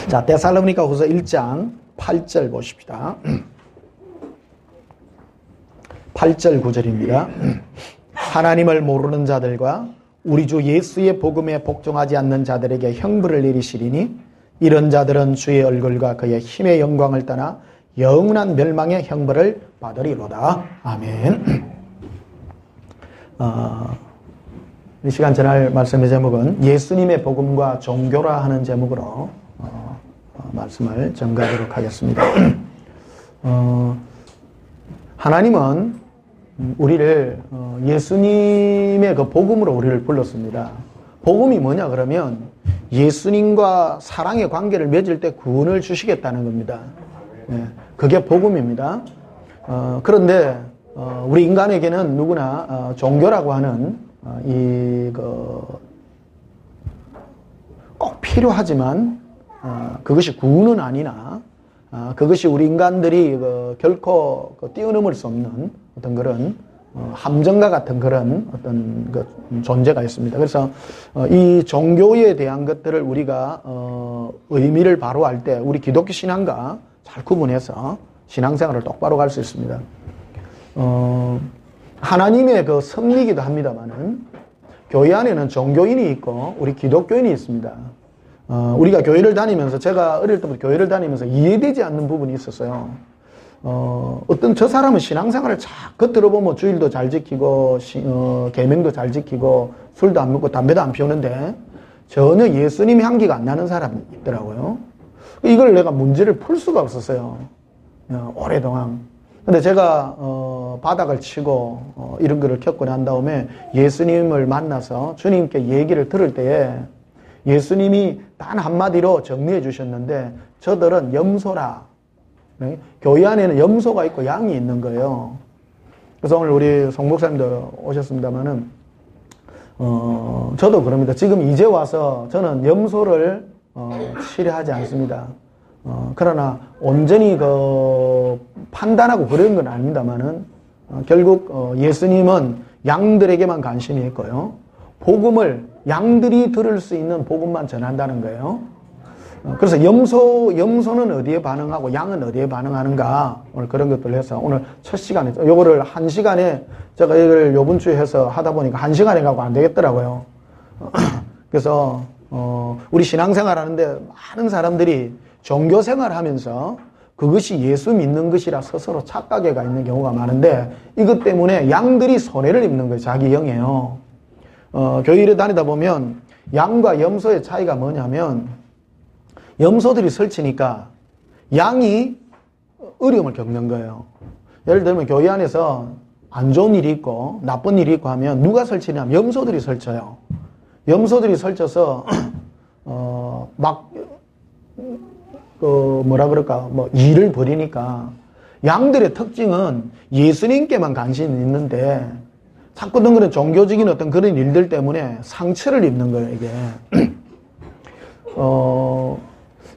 자, 데살로니가 후서 1장 8절 보십시다. 8절 9절입니다. 하나님을 모르는 자들과 우리 주 예수의 복음에 복종하지 않는 자들에게 형벌을 내리시리니 이런 자들은 주의 얼굴과 그의 힘의 영광을 떠나 영원한 멸망의 형벌을 받으리로다. 아멘. 이 시간 전할 말씀의 제목은 예수님의 복음과 종교라 하는 제목으로 말씀을 전가하도록 하겠습니다. 하나님은 우리를 예수님의 그 복음으로 우리를 불렀습니다. 복음이 뭐냐 그러면 예수님과 사랑의 관계를 맺을 때 구원을 주시겠다는 겁니다. 그게 복음입니다. 그런데 우리 인간에게는 누구나 종교라고 하는 꼭 필요하지만 그것이 구원은 아니나 그것이 우리 인간들이 결코 뛰어넘을 수 없는 어떤 그런 함정과 같은 그런 어떤 존재가 있습니다. 그래서 이 종교에 대한 것들을 우리가 의미를 바로 알 때 우리 기독교 신앙과 잘 구분해서 신앙생활을 똑바로 갈 수 있습니다. 하나님의 그 섭리이기도 합니다만은 교회 안에는 종교인이 있고 우리 기독교인이 있습니다. 우리가 교회를 다니면서 제가 어릴 때부터 교회를 다니면서 이해되지 않는 부분이 있었어요. 어떤 저 사람은 신앙생활을 겉으로 보면 주일도 잘 지키고 계명도 잘 지키고 술도 안 먹고 담배도 안 피우는데 전혀 예수님의 향기가 안 나는 사람이 있더라고요. 이걸 내가 문제를 풀 수가 없었어요. 오래동안. 근데 제가 바닥을 치고 이런 거를 겪고 난 다음에 예수님을 만나서 주님께 얘기를 들을 때에 예수님이 단 한마디로 정리해 주셨는데 저들은 염소라. 교회 안에는 염소가 있고 양이 있는 거예요. 그래서 오늘 우리 송 목사님도 오셨습니다만은 저도 그럽니다. 지금 이제 와서 저는 염소를 치료하지 않습니다. 그러나 온전히 판단하고 그런 건 아닙니다만은 결국 예수님은 양들에게만 관심이 있고요. 복음을 양들이 들을 수 있는 복음만 전한다는 거예요. 그래서 염소는 어디에 반응하고 양은 어디에 반응하는가 오늘 그런 것들을 해서 오늘 첫 시간에 요거를 한 시간에 제가 이걸 요번 주에 해서 하다 보니까 한 시간에 가고 안 되겠더라고요. 그래서 우리 신앙생활 하는데 많은 사람들이 종교생활 하면서 그것이 예수 믿는 것이라 스스로 착각해가 있는 경우가 많은데 이것 때문에 양들이 손해를 입는 거예요. 자기 영에요. 교회를 다니다 보면 양과 염소의 차이가 뭐냐면 염소들이 설치니까 양이 어려움을 겪는 거예요. 예를 들면 교회 안에서 안 좋은 일이 있고 나쁜 일이 있고 하면 누가 설치냐면 염소들이 설쳐요. 염소들이 설쳐서 일을 벌이니까 양들의 특징은 예수님께만 관심이 있는데 자꾸 그런 종교적인 어떤 그런 일들 때문에 상처를 입는 거예요, 이게.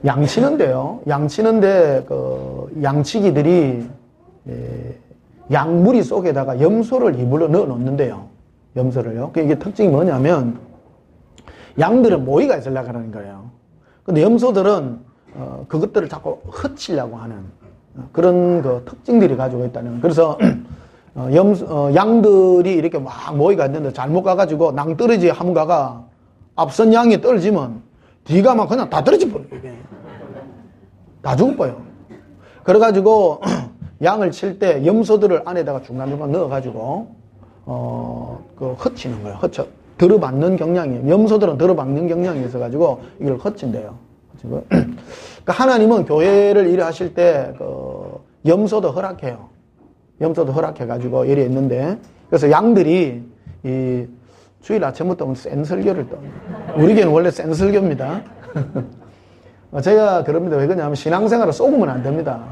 양치는데요. 양치는데 양치기들이 양무리 속에다가 염소를 이불로 넣어 놓는데요. 염소를요. 이게 특징이 뭐냐면 양들은 모이가 있으려고 하는 거예요. 근데 염소들은 그것들을 자꾸 흩치려고 하는 그런 특징들이 가지고 있다는. 그래서 양들이 이렇게 막 모이가 있는데 잘못 가가지고 낭떠러지 한번 가가 앞선 양이 떨어지면 뒤가 막 그냥 다 떨어져 버려요. 이게 다 죽어버려요. 그래가지고 양을 칠 때 염소들을 안에다가 중간중간 넣어가지고 흩치는 거예요. 들어받는 경향이에요. 염소들은 들어받는 경향이 있어가지고 이걸 흩친대요. 그러니까 하나님은 교회를 일하실 때 염소도 허락해요. 염소도 허락해가지고 이래 있는데 그래서 양들이 이 주일 아침부터 센 설교를 또 우리 교회는 원래 센 설교입니다. 제가 그럽니다. 왜 그러냐면 신앙생활을 쏘으면 안 됩니다.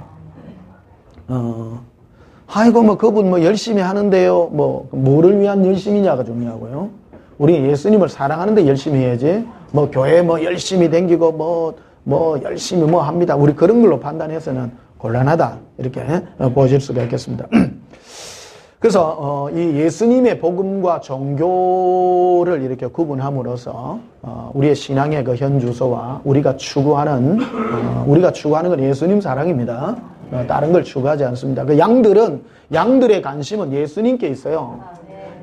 아이고 그분 열심히 하는데요. 뭐를 위한 열심이냐가 중요하고요. 우리 예수님을 사랑하는데 열심히 해야지. 교회 열심히 댕기고 열심히 합니다. 우리 그런 걸로 판단해서는 곤란하다. 이렇게 보실 수가 있겠습니다. 그래서 이 예수님의 복음과 종교를 이렇게 구분함으로써 우리의 신앙의 그 현주소와 우리가 추구하는 건 예수님 사랑입니다. 다른 걸 추구하지 않습니다. 그 양들의 관심은 예수님께 있어요.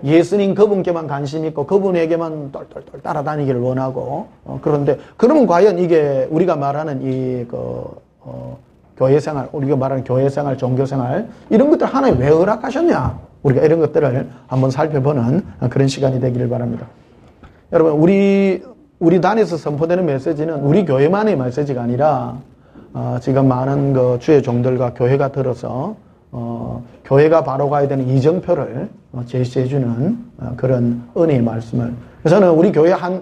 예수님 그분께만 관심 있고 그분에게만 똘똘똘 따라다니기를 원하고 그런데 그러면 과연 이게 우리가 말하는 교회생활, 우리가 말하는 교회생활, 종교생활 이런 것들 하나님 왜 허락하셨냐? 우리가 이런 것들을 한번 살펴보는 그런 시간이 되기를 바랍니다. 여러분 우리 단에서 선포되는 메시지는 우리 교회만의 메시지가 아니라 지금 많은 그 주의 종들과 교회가 들어서 교회가 바로 가야 되는 이정표를 제시해주는 그런 은혜의 말씀을. 저는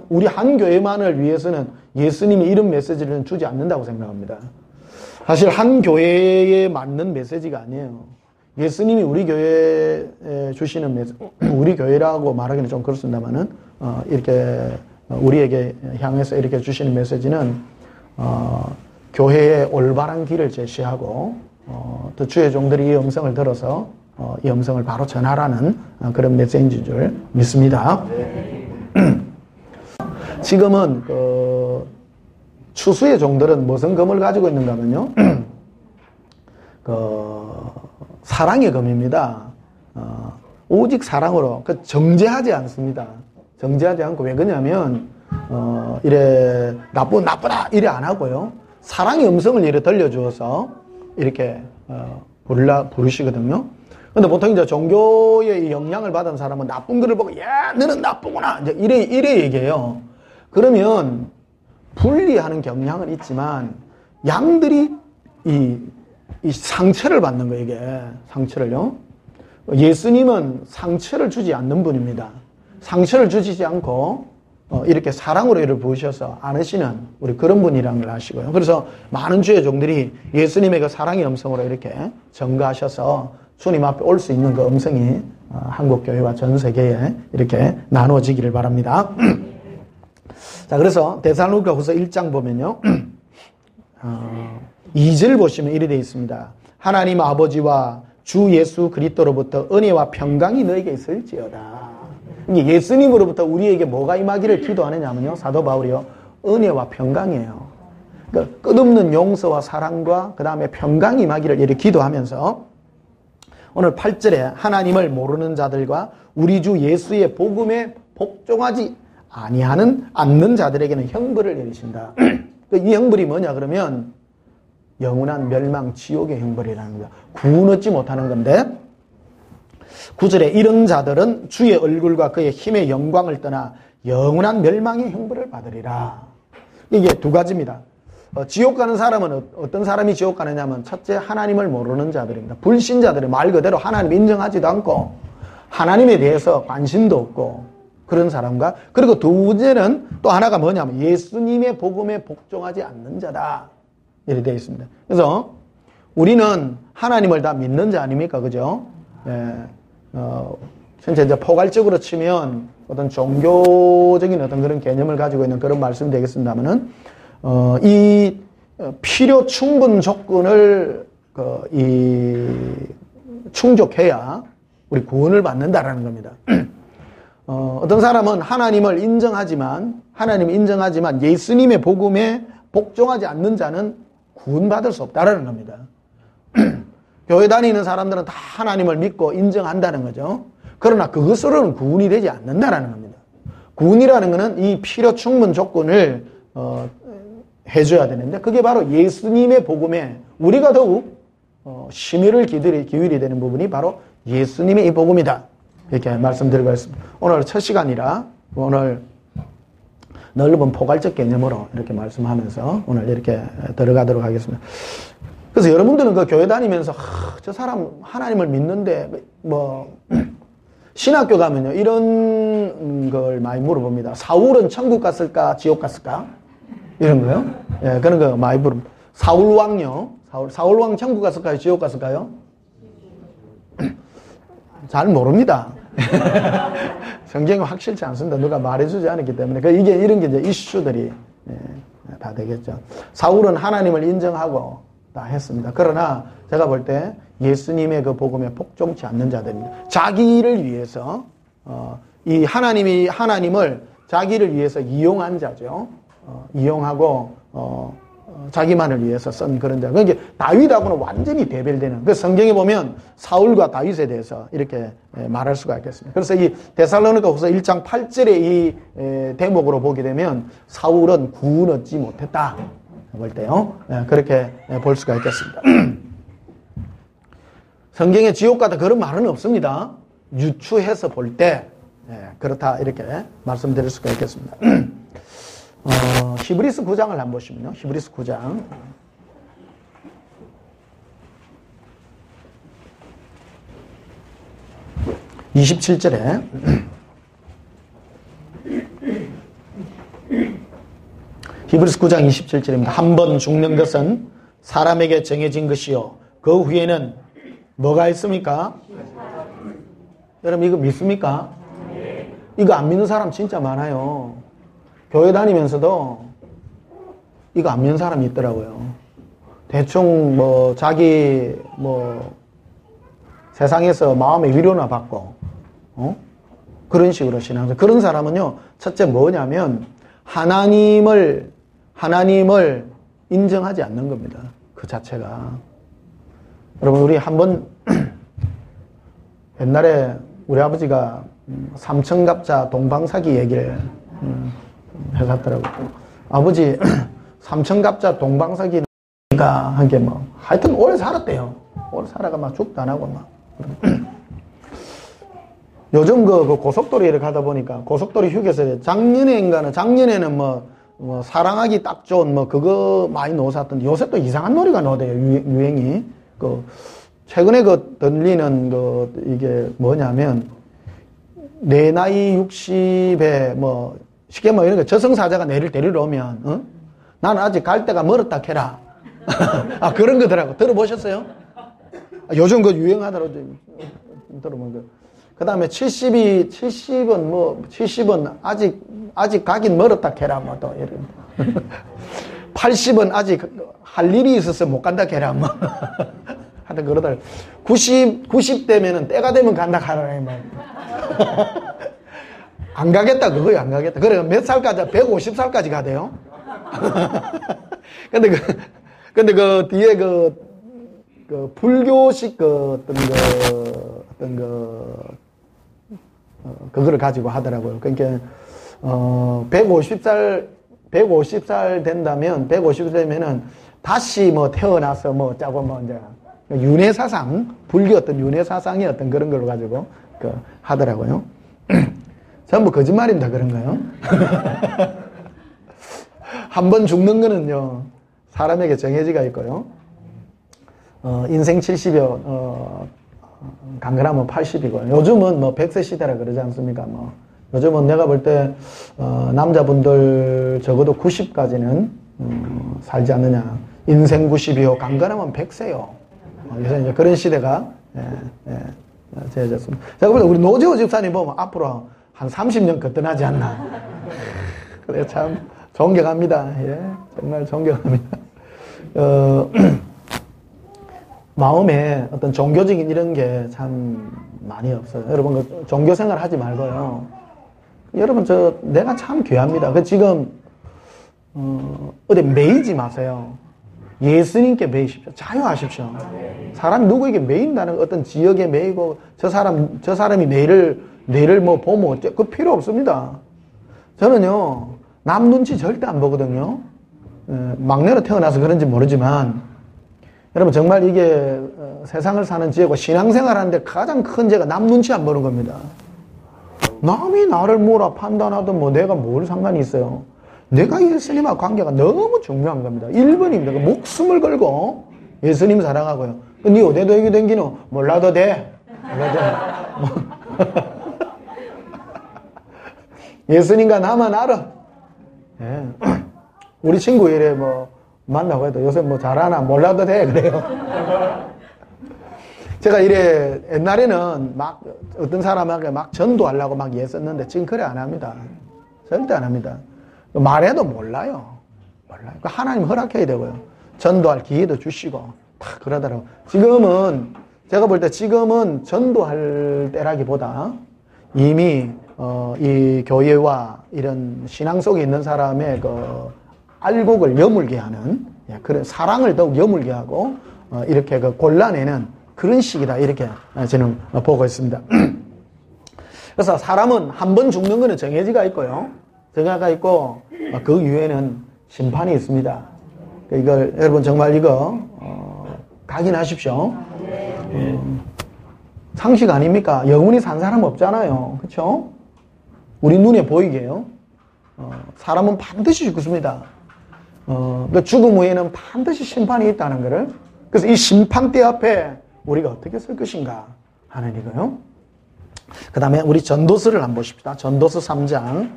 우리 한 교회만을 위해서는 예수님이 이런 메시지를 주지 않는다고 생각합니다. 사실 한 교회에 맞는 메시지가 아니에요. 예수님이 우리 교회에 주시는 메시지, 우리 교회라고 말하기는 좀 그렇습니다만은 이렇게 우리에게 향해서 이렇게 주시는 메시지는 교회의 올바른 길을 제시하고 또 주의 종들이 이 음성을 들어서 이 음성을 바로 전하라는 그런 메시지인 줄 믿습니다. 지금은 추수의 종들은 무슨 검을 가지고 있는가 하면요. 사랑의 검입니다. 오직 사랑으로 정죄하지 않습니다. 정죄하지 않고 왜 그러냐면 이래 나쁘다 이래 안 하고요. 사랑의 음성을 이래 들려주어서 이렇게 부르시거든요. 근데 보통 이제 종교의 영향을 받은 사람은 나쁜 글을 보고 야 너는 나쁘구나 이제 이래 얘기해요. 그러면 분리하는 경향은 있지만 양들이 이 상처를 받는 거예요. 이게 상처를요. 예수님은 상처를 주지 않는 분입니다. 상처를 주시지 않고 이렇게 사랑으로 이를 부으셔서 안으시는 우리 그런 분이라는 걸 아시고요. 그래서 많은 주의 종들이 예수님의 그 사랑의 음성으로 이렇게 전가하셔서 주님 앞에 올 수 있는 그 음성이 한국교회와 전 세계에 이렇게 나누어지기를 바랍니다. 자, 그래서 데살로니가후서 1장 보면요. 2절 보시면 이렇게 되어 있습니다. 하나님 아버지와 주 예수 그리스도로부터 은혜와 평강이 너에게 있을지어다. 예수님으로부터 우리에게 뭐가 임하기를 기도하느냐면요. 사도 바울이요. 은혜와 평강이에요. 그러니까 끝없는 용서와 사랑과 그 다음에 평강이 임하기를 이렇게 기도하면서 오늘 8절에 하나님을 모르는 자들과 우리 주 예수의 복음에 복종하지 않는 자들에게는 형벌을 내리신다. 이 형벌이 뭐냐 그러면 영원한 멸망 지옥의 형벌이라는 거야. 구원 얻지 못하는 건데 9절에 이런 자들은 주의 얼굴과 그의 힘의 영광을 떠나 영원한 멸망의 형벌을 받으리라. 이게 두 가지입니다. 지옥 가는 사람은 어떤 사람이 지옥 가느냐면 첫째 하나님을 모르는 자들입니다. 불신자들이 말 그대로 하나님 인정하지도 않고 하나님에 대해서 관심도 없고 그런 사람과 그리고 두째는 또 하나가 뭐냐면 예수님의 복음에 복종하지 않는 자다. 이렇게 되어 있습니다. 그래서 우리는 하나님을 다 믿는 자 아닙니까? 그죠? 예. 현재 이제 포괄적으로 치면 어떤 종교적인 어떤 그런 개념을 가지고 있는 그런 말씀이 되겠습니다만은, 이 필요 충분 조건을, 충족해야 우리 구원을 받는다라는 겁니다. 어떤 사람은 하나님을 인정하지만 예수님의 복음에 복종하지 않는 자는 구원받을 수 없다라는 겁니다. 교회 다니는 사람들은 다 하나님을 믿고 인정한다는 거죠. 그러나 그것으로는 구원이 되지 않는다라는 겁니다. 구원이라는 것은 이 필요 충분 조건을 해줘야 되는데 그게 바로 예수님의 복음에 우리가 더욱 심혈을 기울이 되는 부분이 바로 예수님의 이 복음이다. 이렇게 말씀드리고 있습니다. 오늘 첫 시간이라 오늘 넓은 포괄적 개념으로 이렇게 말씀하면서 오늘 이렇게 들어가도록 하겠습니다. 그래서 여러분들은 그 교회 다니면서 저 사람 하나님을 믿는데 신학교 가면요 이런 걸 많이 물어봅니다. 사울은 천국 갔을까 지옥 갔을까 이런 거요. 예, 그런 거 많이 물어봅니다. 사울 왕 천국 갔을까요 지옥 갔을까요? 잘 모릅니다. 성경이 확실치 않습니다. 누가 말해주지 않았기 때문에 이런 게 이제 이슈들이 다 되겠죠. 사울은 하나님을 인정하고 다 했습니다. 그러나 제가 볼 때 예수님의 그 복음에 복종치 않는 자들입니다. 자기를 위해서 이 하나님을 자기를 위해서 이용한 자죠. 이용하고 자기만을 위해서 쓴 그런 자. 그러니까 다윗하고는 완전히 대별되는. 그 성경에 보면 사울과 다윗에 대해서 이렇게 말할 수가 있겠습니다. 그래서 이 데살로니가후서 1장 8절의 이 대목으로 보게 되면 사울은 구원 얻지 못했다. 볼 때요. 그렇게 볼 수가 있겠습니다. 성경에 지옥 같다 그런 말은 없습니다. 유추해서 볼 때 그렇다 이렇게 말씀드릴 수가 있겠습니다. 히브리서 9장을 한번 보시면요. 히브리서 9장 27절에 히브리서 9장 27절입니다. 한 번 죽는 것은 사람에게 정해진 것이요 그 후에는 뭐가 있습니까? 여러분 이거 믿습니까? 이거 안 믿는 사람 진짜 많아요. 교회 다니면서도 이거 안 믿는 사람이 있더라고요. 대충 뭐 자기 뭐 세상에서 마음의 위로나 받고 그런 식으로 신앙생활. 그런 사람은요 첫째 뭐냐면 하나님을 인정하지 않는 겁니다. 그 자체가. 여러분 우리 한번 옛날에 우리 아버지가 삼천갑자 동방사기 얘기를 해놨더라고요. 아버지 삼천갑자 동방사기가 한 게 뭐 하여튼 오래 살았대요. 오래 살아가 막 죽도 안 하고 막. 요즘 그 고속도로에 가다 보니까 고속도로 휴게소에 작년에는 뭐 사랑하기 딱 좋은 뭐 그거 많이 넣어놨던데 요새 또 이상한 노래가 나오대요. 유행이. 최근에 들리는 이게 뭐냐면 내 나이 60에 뭐 쉽게 뭐 이런 거 저승사자가 내를 데리러 오면 나는 아직 갈 데가 멀었다 캐라. 아 그런 거더라고. 들어보셨어요? 요즘 그 유행하더라고. 들어본 그 다음에 70은 아직 가긴 멀었다 캐라 뭐 또 이런. 80은 아직 할 일이 있어서 못 간다 캐라 뭐. 하여튼 그러더라고. 90대면은 때가 되면 간다 가라 뭐. 안 가겠다 그거야 안 가겠다. 그래 몇 살까지 150살까지 가대요. 근데 그 뒤에 그 불교식 그거를 가지고 하더라고요. 그러니까 150살 된다면 150살 되면은 다시 뭐 태어나서 뭐 짜고 뭐 이제 윤회 사상 불교 어떤 윤회 사상의 어떤 그런 걸 가지고 하더라고요. 전부 거짓말입니다. 그런 거요. 한 번 죽는 거는요 사람에게 정해지가 있고요. 인생 70여 강건하면 80이고 요즘은 뭐 100세 시대라 그러지 않습니까? 뭐 요즘은 내가 볼 때 남자분들 적어도 90까지는 살지 않느냐. 인생 90이요 강건하면 100세요. 그래서 이제 그런 시대가 되어졌습니다. 제가 볼 때 우리 노재호 집사님 보면 앞으로 한 30년 거뜬하지 않나. 그래 참 존경합니다. 예, 정말 존경합니다. 마음에 어떤 종교적인 이런 게 참 많이 없어요. 여러분 종교 생활 하지 말고요. 여러분 내가 참 귀합니다. 지금 어디 매이지 마세요. 예수님께 매이십시오. 자유하십시오. 사람이 누구에게 매인다는 어떤 지역에 매이고 저 사람이 내일을 뭐 보면 어째 그 필요 없습니다. 저는요 남 눈치 절대 안 보거든요. 막내로 태어나서 그런지 모르지만 여러분 정말 이게 세상을 사는 지혜고 신앙생활 하는데 가장 큰 죄가 남 눈치 안 보는 겁니다. 남이 나를 뭐라 판단하든 뭐 내가 뭘 상관이 있어요. 내가 예수님과 관계가 너무 중요한 겁니다. 1번입니다. 목숨을 걸고 예수님 사랑하고요. 니 어디 도에게 댕기노? 몰라도 돼. 예수님과 나만 알아. 예. 우리 친구 이래 뭐 만나고 해도 요새 뭐 잘하나 몰라도 돼 그래요. 제가 이래 옛날에는 막 어떤 사람에게 막 전도하려고 막 애썼는데 지금 그래 안 합니다. 절대 안 합니다. 말해도 몰라요. 하나님 허락해야 되고요. 전도할 기회도 주시고 다 그러더라고요. 지금은 제가 볼 때 지금은 전도할 때라기보다 이미 이 교회와 이런 신앙 속에 있는 사람의 그 알곡을 여물게 하는, 그런 사랑을 더욱 여물게 하고 이렇게 그 골라내는 그런 시기다, 이렇게 저는 보고 있습니다. 그래서 사람은 한 번 죽는 것은 정해지가 있고요, 정해가 있고 그 이후에는 심판이 있습니다. 이걸 여러분 정말 이거 각인하십시오. 상식 아닙니까? 영원히 산 사람 없잖아요. 그렇죠? 우리 눈에 보이게요. 사람은 반드시 죽습니다. 죽음 후에는 반드시 심판이 있다는 것을, 그래서 이 심판대 앞에 우리가 어떻게 설 것인가 하는 이거요. 그 다음에 우리 전도서를 한번 보십시다. 전도서 3장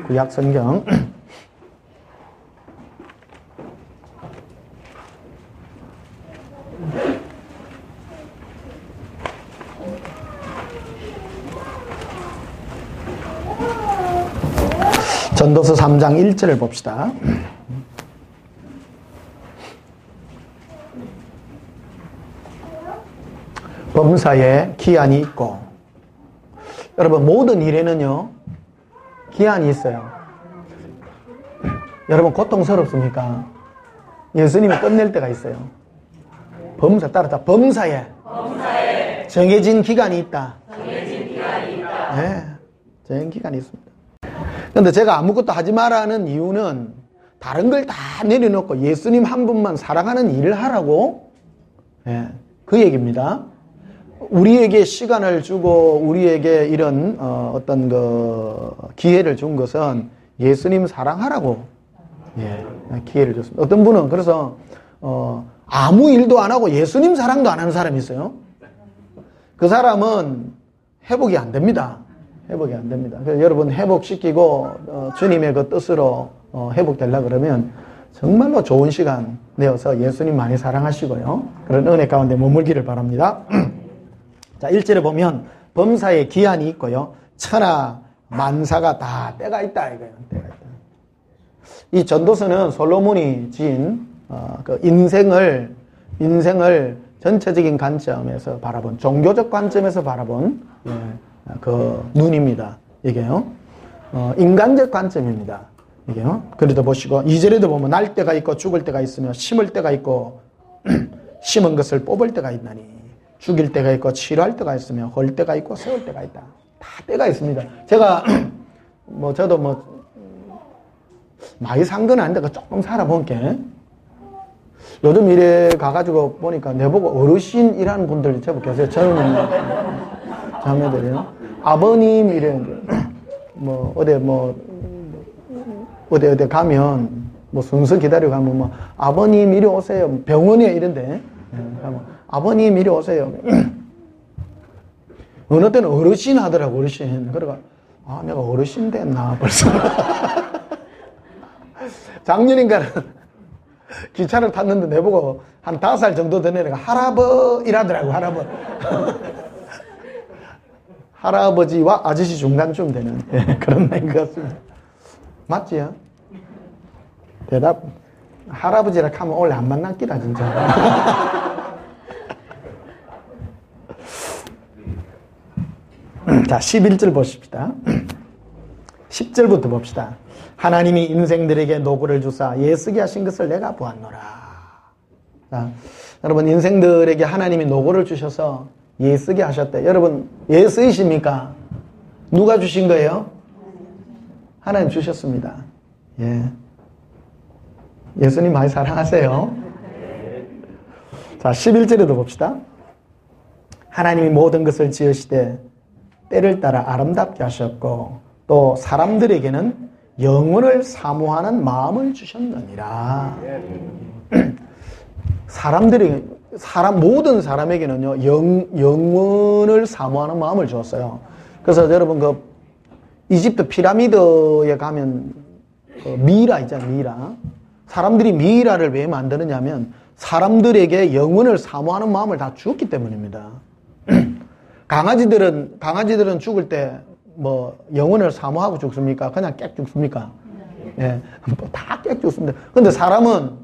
구약 성경. 전도서 3장 1절을 봅시다. 범사에 기한이 있고, 여러분 모든 일에는요 기한이 있어요. 여러분 고통스럽습니까? 예수님이 끝낼 때가 있어요. 범사 따르다. 범사에 정해진 기간이 있다. 네, 정해진 기간이 있습니다. 그런데 제가 아무것도 하지 말라는 이유는 다른 걸 다 내려놓고 예수님 한 분만 사랑하는 일을 하라고, 그 얘기입니다. 우리에게 시간을 주고 우리에게 이런 어떤 그 기회를 준 것은 예수님 사랑하라고 기회를 줬습니다. 어떤 분은 그래서 아무 일도 안 하고 예수님 사랑도 안 하는 사람이 있어요. 그 사람은 회복이 안 됩니다. 회복이 안 됩니다. 그래서 여러분 회복시키고 주님의 그 뜻으로 회복되려고 그러면 정말로 좋은 시간 내어서 예수님 많이 사랑하시고요, 그런 은혜 가운데 머물기를 바랍니다. 자, 1절에 보면 범사에 기한이 있고요, 천하 만사가 다 때가 있다 이거예요. 때가 있다. 이 전도서는 솔로몬이 지은 그 인생을 전체적인 관점에서 바라본, 종교적 관점에서 바라본 그 눈입니다. 이게요. 인간적 관점입니다. 이게요. 그래도 보시고 2절에도 보면 날 때가 있고 죽을 때가 있으며 심을 때가 있고 심은 것을 뽑을 때가 있나니 죽일 때가 있고 치료할 때가 있으며 헐 때가 있고 세울 때가 있다. 다 때가 있습니다. 제가 저도 많이 산 건 아닌데 조금 살아본 게, 요즘 이래 가가지고 보니까 내보고 어르신이라는 분들 제법 계세요. 젊은 자매들이요. 아버님 이랬는데 어디 가면 순서 기다리고 가면 아버님 이리 오세요. 병원에 이런데 가면 아버님 이리 오세요. 어느 때는 어르신 하더라고, 어르신. 그래가 내가 어르신 됐나 벌써. 작년인가는 기차를 탔는데 내보고 한 5살 정도 된 애가 할아버 이라더라고, 할아버. 할아버지와 아저씨 중간쯤 되는 그런 나이인 것 같습니다. 맞지요? 대답, 할아버지라 하면 원래 안 만났기다, 진짜. 자, 11절 보십시다. 10절부터 봅시다. 하나님이 인생들에게 노고를 주사 애쓰게 하신 것을 내가 보았노라. 자, 여러분 인생들에게 하나님이 노고를 주셔서 애쓰게 하셨대. 여러분 애쓰이십니까? 누가 주신 거예요? 하나님 주셨습니다. 예수님 많이 사랑하세요. 자, 11절에도 봅시다. 하나님이 모든 것을 지으시되 때를 따라 아름답게 하셨고 또 사람들에게는 영원을 사모하는 마음을 주셨느니라. 모든 사람에게는요, 영원을 사모하는 마음을 주었어요. 그래서 여러분, 이집트 피라미드에 가면, 미이라 있잖아요, 미이라. 사람들이 미이라를 왜 만드느냐면, 사람들에게 영원을 사모하는 마음을 다 주었기 때문입니다. 강아지들은 죽을 때, 영혼을 사모하고 죽습니까? 그냥 깨 죽습니까? 다 깨 죽습니다. 근데 사람은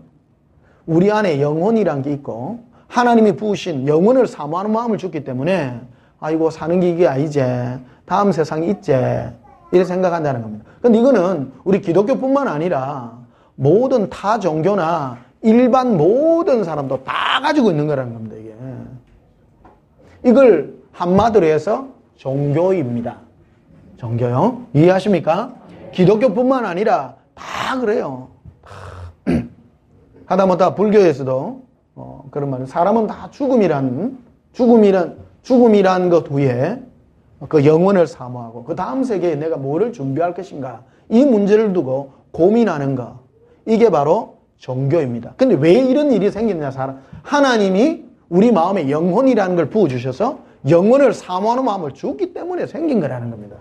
우리 안에 영혼이란 게 있고, 하나님이 부으신 영혼을 사모하는 마음을 줬기 때문에 아이고 사는 게 이게 아니지, 다음 세상이 있지, 이렇게 생각한다는 겁니다. 근데 이거는 우리 기독교뿐만 아니라 모든 타 종교나 일반 모든 사람도 다 가지고 있는 거라는 겁니다. 이게 이걸 한마디로 해서 종교입니다. 종교요. 이해하십니까? 기독교뿐만 아니라 다 그래요. 하다못해 불교에서도 그런 말은 사람은 다 죽음이란 것 후에 그 영혼을 사모하고 그 다음 세계에 내가 뭐를 준비할 것인가, 이 문제를 두고 고민하는 거, 이게 바로 종교입니다. 근데 왜 이런 일이 생기느냐? 하나님이 우리 마음에 영혼이라는 걸 부어주셔서 영혼을 사모하는 마음을 주기 때문에 생긴 거라는 겁니다.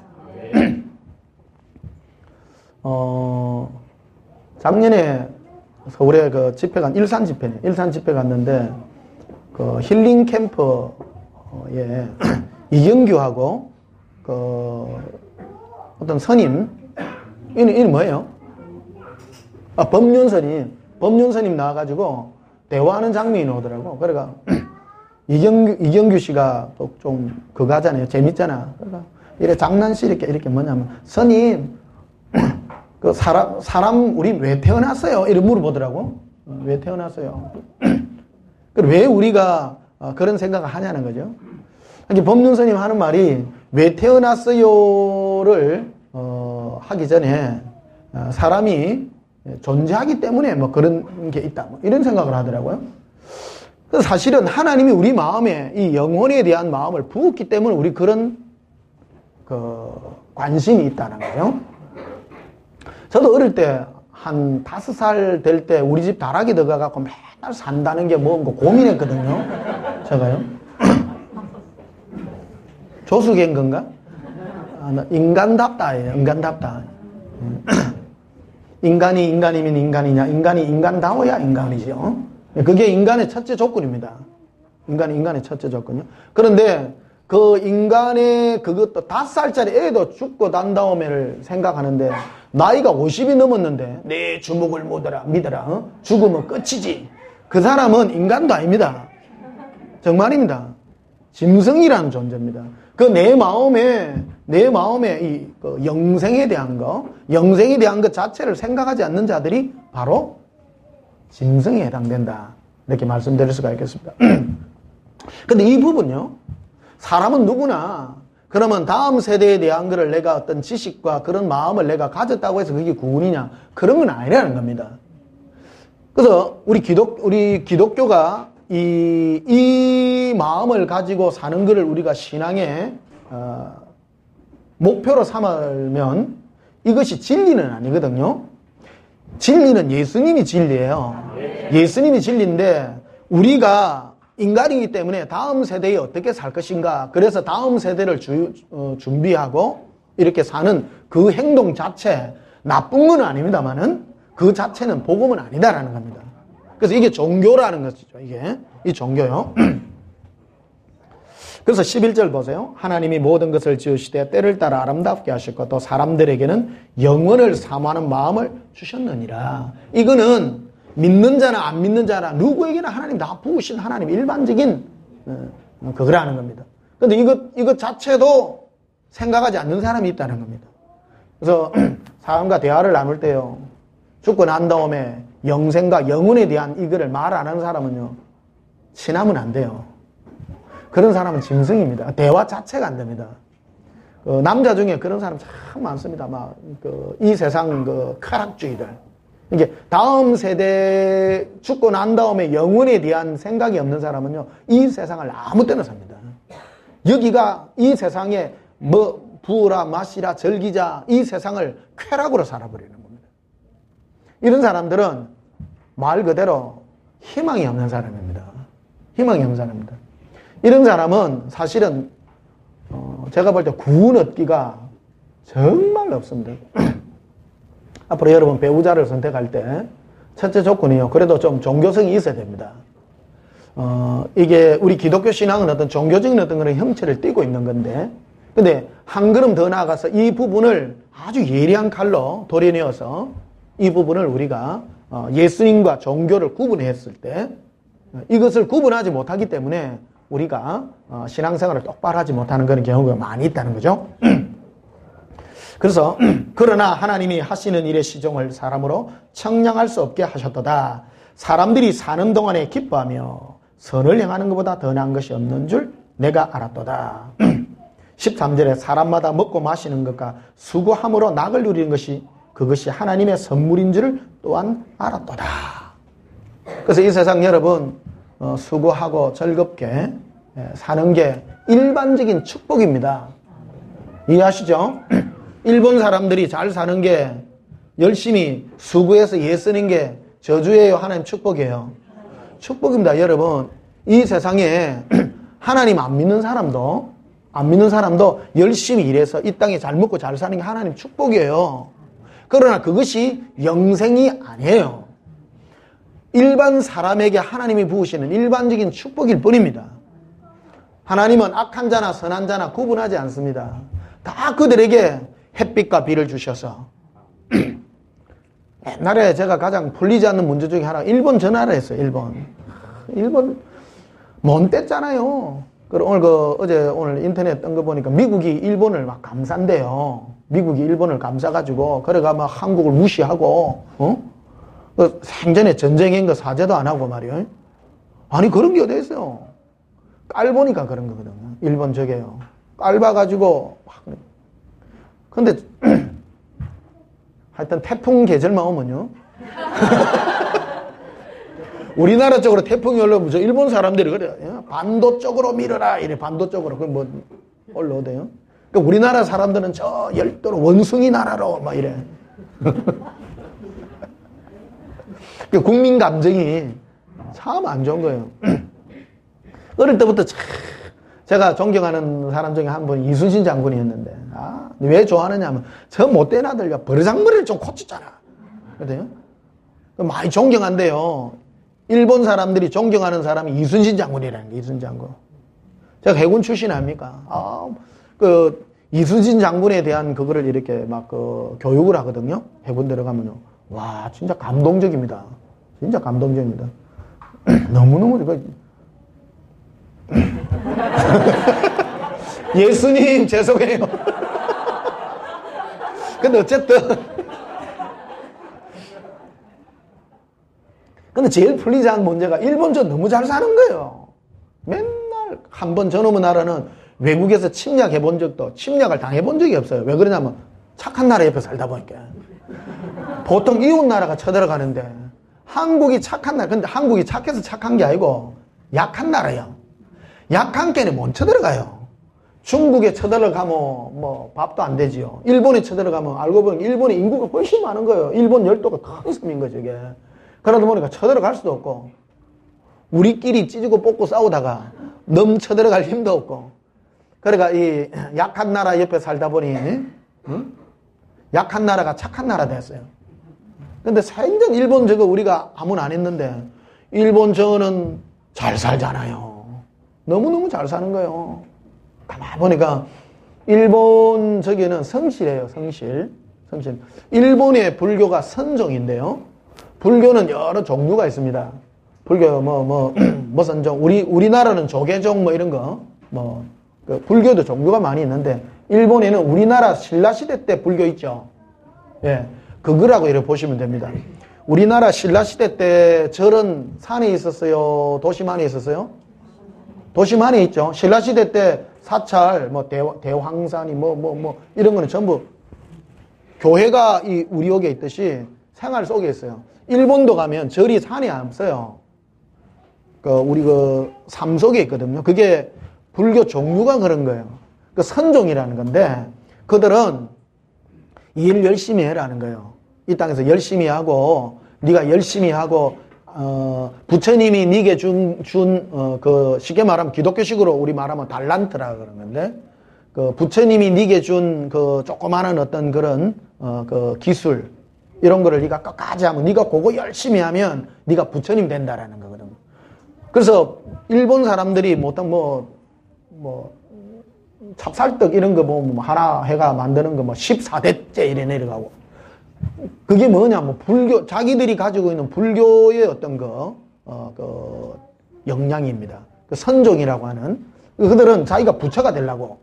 작년에 서울에 그 일산 집회 갔는데, 그 힐링 캠프에 이경규하고 그 어떤 스님, 이름 뭐예요? 법륜 스님 나와가지고 대화하는 장면이 나오더라고. 그러니까 이경규 씨가 좀 그거 하잖아요. 재밌잖아. 그러니까 이래 장난식 이렇게 뭐냐면, 스님, 그 사람 우리 왜 태어났어요? 이렇게 물어보더라고. 왜 태어났어요? 왜 우리가 그런 생각을 하냐는 거죠. 법륜 스님 하는 말이 왜 태어났어요를 하기 전에 사람이 존재하기 때문에 뭐 그런 게 있다, 뭐 이런 생각을 하더라고요. 그래서 사실은 하나님이 우리 마음에 이 영혼에 대한 마음을 부었기 때문에 우리 그런 그 관심이 있다는 거죠. 저도 어릴 때 한 5살 될 때 우리 집 다락에 들어가갖고 맨날 산다는 게 뭔가 고민했거든요. 제가요. 조수개인 건가? 인간답다. 인간이 인간이면 인간이냐? 인간이 인간다워야 인간이죠. 그게 인간의 첫째 조건입니다. 인간의 첫째 조건이요. 그런데 그 인간의 그것도 5살짜리 애도 죽고 난 다음에를 생각하는데, 나이가 50이 넘었는데 내 주먹을 믿어라. 죽으면 끝이지. 그 사람은 인간도 아닙니다. 정말입니다. 짐승이라는 존재입니다. 그 내 마음에 이 그 영생에 대한 것 자체를 생각하지 않는 자들이 바로 짐승에 해당된다, 이렇게 말씀드릴 수가 있겠습니다. 근데 이 부분요, 사람은 누구나 그러면 다음 세대에 대한 거를 내가 어떤 지식과 그런 마음을 내가 가졌다고 해서 그게 구원이냐? 그런 건 아니라는 겁니다. 그래서 우리 기독교가 이 마음을 가지고 사는 것을 우리가 신앙의 목표로 삼으면 이것이 진리는 아니거든요. 진리는 예수님이 진리예요. 예수님이 진리인데 우리가 인간이기 때문에 다음 세대에 어떻게 살 것인가, 그래서 다음 세대를 준비하고 이렇게 사는 그 행동 자체, 나쁜 건 아닙니다만은 그 자체는 복음은 아니다라는 겁니다. 그래서 이게 종교라는 것이죠. 이 종교요. 그래서 11절 보세요. 하나님이 모든 것을 지으시되 때를 따라 아름답게 하셨고 또 사람들에게는 영원을 사모하는 마음을 주셨느니라. 이거는 믿는 자나 안 믿는 자나 누구에게나 하나님 다 부으신 하나님 일반적인 그거라는 겁니다. 근데 이것 자체도 생각하지 않는 사람이 있다는 겁니다. 그래서 사람과 대화를 나눌 때요, 죽고 난 다음에 영생과 영혼에 대한 이거를 말 안 하는 사람은요, 친하면 안 돼요. 그런 사람은 짐승입니다. 대화 자체가 안 됩니다. 남자 중에 그런 사람 참 많습니다. 이 세상 쾌락주의들. 이게 다음 세대 죽고 난 다음에 영혼에 대한 생각이 없는 사람은요, 이 세상을 아무 때나 삽니다. 여기가 이 세상에 부어라 마시라 즐기자, 이 세상을 쾌락으로 살아버리는 겁니다. 이런 사람들은 말 그대로 희망이 없는 사람입니다. 희망이 없는 사람입니다. 이런 사람은 사실은 제가 볼 때 구원 얻기가 정말 없습니다. 앞으로 여러분 배우자를 선택할 때 첫째 조건이요, 그래도 좀 종교성이 있어야 됩니다. 이게 우리 기독교 신앙은 어떤 종교적인 어떤 그런 형체를 띠고 있는 건데, 근데 한 걸음 더 나아가서 이 부분을 아주 예리한 칼로 도려내어서 이 부분을 우리가 예수님과 종교를 구분했을 때 이것을 구분하지 못하기 때문에 우리가 신앙생활을 똑바로 하지 못하는 그런 경우가 많이 있다는 거죠. 그래서 그러나 하나님이 하시는 일의 시종을 사람으로 청량할 수 없게 하셨도다. 사람들이 사는 동안에 기뻐하며 선을 행하는 것보다 더 나은 것이 없는 줄 내가 알았도다. 13절에 사람마다 먹고 마시는 것과 수고함으로 낙을 누리는 것이 그것이 하나님의 선물인 줄을 또한 알았도다. 그래서 이 세상 여러분 수고하고 즐겁게 사는 게 일반적인 축복입니다. 이해하시죠? 일본 사람들이 잘 사는 게 열심히 수고해서 예쓰는 게 저주예요? 하나님 축복이에요? 축복입니다. 여러분 이 세상에 하나님 안 믿는 사람도 열심히 일해서 이 땅에 잘 먹고 잘 사는 게 하나님 축복이에요. 그러나 그것이 영생이 아니에요. 일반 사람에게 하나님이 부으시는 일반적인 축복일 뿐입니다. 하나님은 악한 자나 선한 자나 구분하지 않습니다. 다 그들에게 햇빛과 비를 주셔서 옛날에 제가 가장 풀리지 않는 문제 중에 하나가 일본 전화를 했어요. 일본 먼 뗐잖아요. 그리고 오늘 인터넷 뜬 거 보니까 미국이 일본을 막 감싼대요. 미국이 일본을 감싸가지고 그래가 막 한국을 무시하고 생전에 전쟁인 거 사죄도 안 하고 말이에요. 아니 그런 게 어디 있어요. 깔보니까 그런 거거든요. 일본 저게요. 깔봐가지고 근데 하여튼 태풍 계절만 오면요. 우리나라 쪽으로 태풍이 올라오면 저 일본 사람들이 그래요. 반도 쪽으로 밀어라. 이래 반도 쪽으로. 그럼 뭐 올라오대요. 그러니까 우리나라 사람들은 저 열도로 원숭이 나라로 막 이래. 국민 감정이 참 안 좋은 거예요. 어릴 때부터 제가 존경하는 사람 중에 한 분이 이순신 장군이었는데 왜 좋아하느냐면 저 못된 아들 버르장머리를 좀 고쳤잖아. 그래요? 많이 존경한대요. 일본 사람들이 존경하는 사람이 이순신 장군이라는 게 이순신 장군. 제가 해군 출신 아닙니까? 이순신 장군에 대한 그거를 이렇게 막 교육을 하거든요. 해군 들어가면요. 와, 진짜 감동적입니다. 진짜 감동적입니다. 너무너무 예수님 죄송해요. 근데 어쨌든 근데 제일 풀리지 않은 문제가 일본전 너무 잘 사는 거예요. 맨날 한 번 저놈의 나라는 외국에서 침략해 본 적도 침략을 당해 본 적이 없어요. 왜 그러냐면 착한 나라 옆에 살다 보니까. 보통 이웃 나라가 쳐들어가는데 한국이 착한 나라. 근데 한국이 착해서 착한 게 아니고 약한 나라예요. 약한 게는 못 쳐들어가요. 중국에 쳐들어가면 뭐 밥도 안 되지요. 일본에 쳐들어가면 알고 보니 일본의 인구가 훨씬 많은 거예요. 일본 열도가 큰 섬인 거죠, 이게. 그러다 보니까 쳐들어갈 수도 없고 우리끼리 찢고 뽑고 싸우다가 넘 쳐들어갈 힘도 없고 그러니까 이 약한 나라 옆에 살다 보니 약한 나라가 착한 나라 됐어요. 근데 생전 일본 저거 우리가 아무나 안 했는데 일본 저거는 잘 살잖아요. 너무너무 잘 사는 거예요. 가만히 보니까 일본 저기는 성실해요. 성실. 일본의 불교가 선종인데요. 불교는 여러 종류가 있습니다. 불교 무슨 종 우리나라는 조계종 뭐 이런 거 그 불교도 종류가 많이 있는데 일본에는 우리나라 신라시대 때 불교 있죠. 예, 그거라고 이렇게 보시면 됩니다. 우리나라 신라시대 때 절은 산에 있었어요? 도심 안에 있었어요? 도심 안에 있죠. 신라시대 때 사찰, 대황산이 이런 거는 전부 교회가 이 우리옥에 있듯이 생활 속에 있어요. 일본도 가면 절이 산에 없어요. 우리 삶 속에 있거든요. 그게 불교 종류가 그런 거예요. 선종이라는 건데, 그들은 일 열심히 해라는 거예요. 이 땅에서 열심히 하고, 네가 열심히 하고, 부처님이 네게 쉽게 말하면 기독교식으로 우리 말하면 달란트라 그러는 건데, 부처님이 네게 준 조그마한 어떤 그런, 기술, 이런 거를 네가 끝까지 하면, 네가 그거 열심히 하면 네가 부처님 된다라는 거거든. 그래서 일본 사람들이 찹쌀떡 이런 거 하나 해가 만드는 거 14대째 이래 내려가고. 그게 뭐냐, 불교, 자기들이 가지고 있는 불교의 어떤 역량입니다. 그 선종이라고 하는 그들은 자기가 부처가 되려고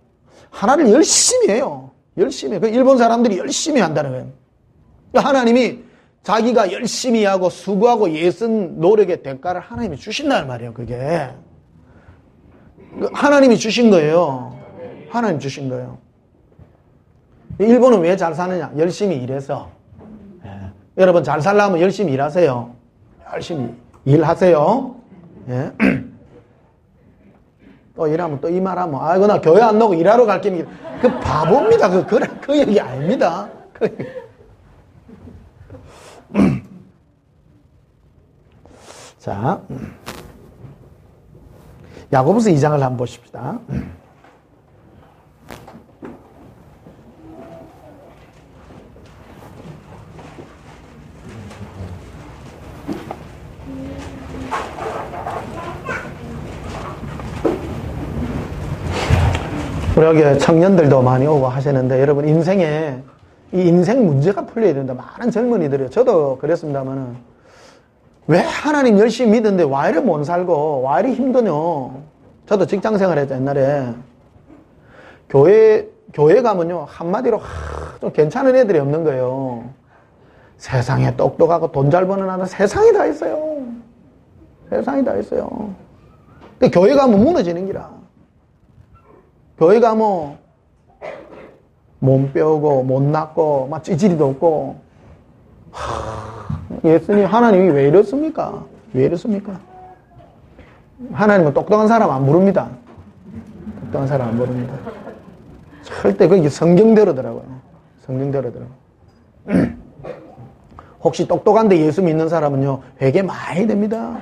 하나를 열심히 해요. 열심히. 그 일본 사람들이 열심히 한다는 거예요. 하나님이 자기가 열심히 하고 수고하고 애쓴 노력의 대가를 하나님이 주신다는 말이에요. 그게 하나님이 주신 거예요. 하나님 주신 거예요. 일본은 왜 잘 사느냐? 열심히 일해서. 예. 여러분 잘 살려면 열심히 일하세요. 열심히 일하세요. 예. 또 일하면 또 이 말하면 아이고 나 교회 안 나오고 일하러 갈 게임 그 바보입니다. 그 얘기 아닙니다. 자, 야고보서 2장을 한번 보십시다. 우리 여기 청년들도 많이 오고 하시는데 여러분 인생에 이 인생 문제가 풀려야 된다. 많은 젊은이들이요. 저도 그랬습니다만은 왜 하나님 열심히 믿는데 와 이래 못 살고 와 이래 힘드뇨. 저도 직장 생활했죠 옛날에. 교회 가면요 한마디로 좀 괜찮은 애들이 없는 거예요. 세상에 똑똑하고 돈 잘 버는 아들 세상이 다 있어요. 세상이 다 있어요. 근데 교회 가면 무너지는 기라. 교회 가면 몸뼈고 못났고 막 찌질이도 없고 예수님 하나님이 왜 이렇습니까? 왜 이렇습니까? 하나님은 똑똑한 사람 안 부릅니다. 똑똑한 사람 안 부릅니다. 절대 그게 성경대로더라고요. 성경대로더라고요. 혹시 똑똑한데 예수 믿는 사람은요 회개 많이 됩니다.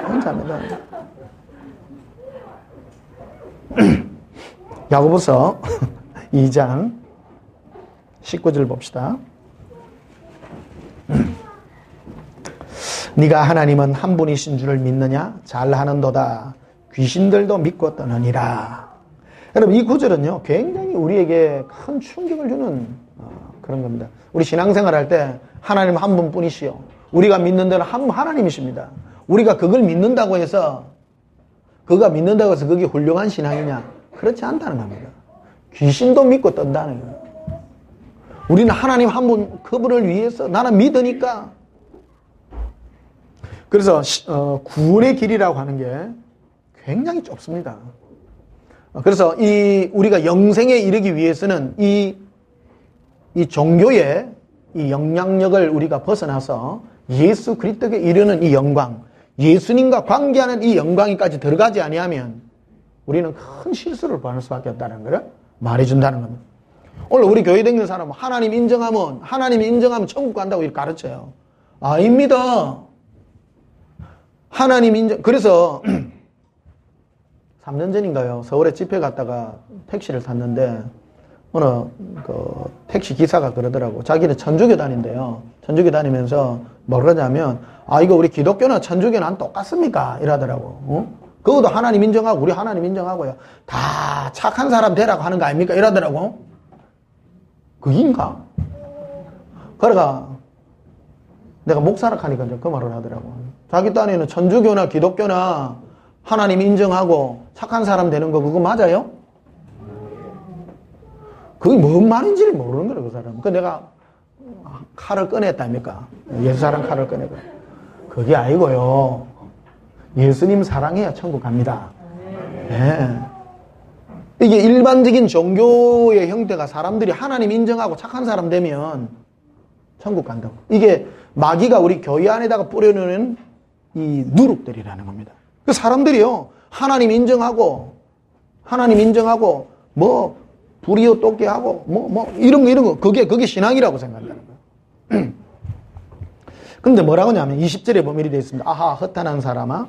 감사합니다. 야고보서 2장 19절 봅시다. 네가 하나님은 한 분이신 줄을 믿느냐? 잘하는도다. 귀신들도 믿고 떠느니라. 여러분 이 구절은요 굉장히 우리에게 큰 충격을 주는 그런 겁니다. 우리 신앙생활 할 때 하나님 한 분뿐이시요. 우리가 믿는 데는 하나님이십니다. 우리가 그걸 믿는다고 해서 그게 훌륭한 신앙이냐? 그렇지 않다는 겁니다. 귀신도 믿고 떤다는 거예요. 우리는 하나님 한 분 그분을 위해서 나는 믿으니까. 그래서 구원의 길이라고 하는 게 굉장히 좁습니다. 그래서 우리가 영생에 이르기 위해서는 이 종교의 이 영향력을 우리가 벗어나서 예수 그리스도에 이르는 이 영광, 예수님과 관계하는 이 영광이까지 들어가지 아니하면 우리는 큰 실수를 범할 수밖에 없다는 것을 말해준다는 겁니다. 오늘 우리 교회 다니는 사람은 하나님이 인정하면 천국 간다고 이렇게 가르쳐요. 아닙니다. 그래서 3년 전인가요? 서울에 집회 갔다가 택시를 탔는데 어느 택시 기사가 그러더라고. 자기는 천주교 다닌대요. 천주교 다니면서 뭐라 그러냐면 이거 우리 기독교나 천주교는 똑같습니까? 이러더라고. 그것도 하나님 인정하고 우리 하나님 인정하고요. 다 착한 사람 되라고 하는 거 아닙니까? 이러더라고. 그인가? 그러니까 내가 목사라 하니까 이제 그 말을 하더라고. 자기 딴에는 천주교나 기독교나 하나님 인정하고 착한 사람 되는 거 그거 맞아요? 그게 뭔 말인지를 모르는 거예요, 그 사람은. 그 내가 칼을 꺼냈답니까? 예수사랑 칼을 꺼내고. 그게 아니고요. 예수님 사랑해야 천국 갑니다. 네. 이게 일반적인 종교의 형태가 사람들이 하나님 인정하고 착한 사람 되면 천국 간다고. 이게 마귀가 우리 교회 안에다가 뿌려놓는 이 누룩들이라는 겁니다. 그 사람들이요, 하나님 인정하고, 불이요 똑개하고, 이런 거, 그게 신앙이라고 생각한다는 거예요. 근데 뭐라고 하냐면, 20절에 보면 이렇게 되어 있습니다. 아하, 허탄한 사람아,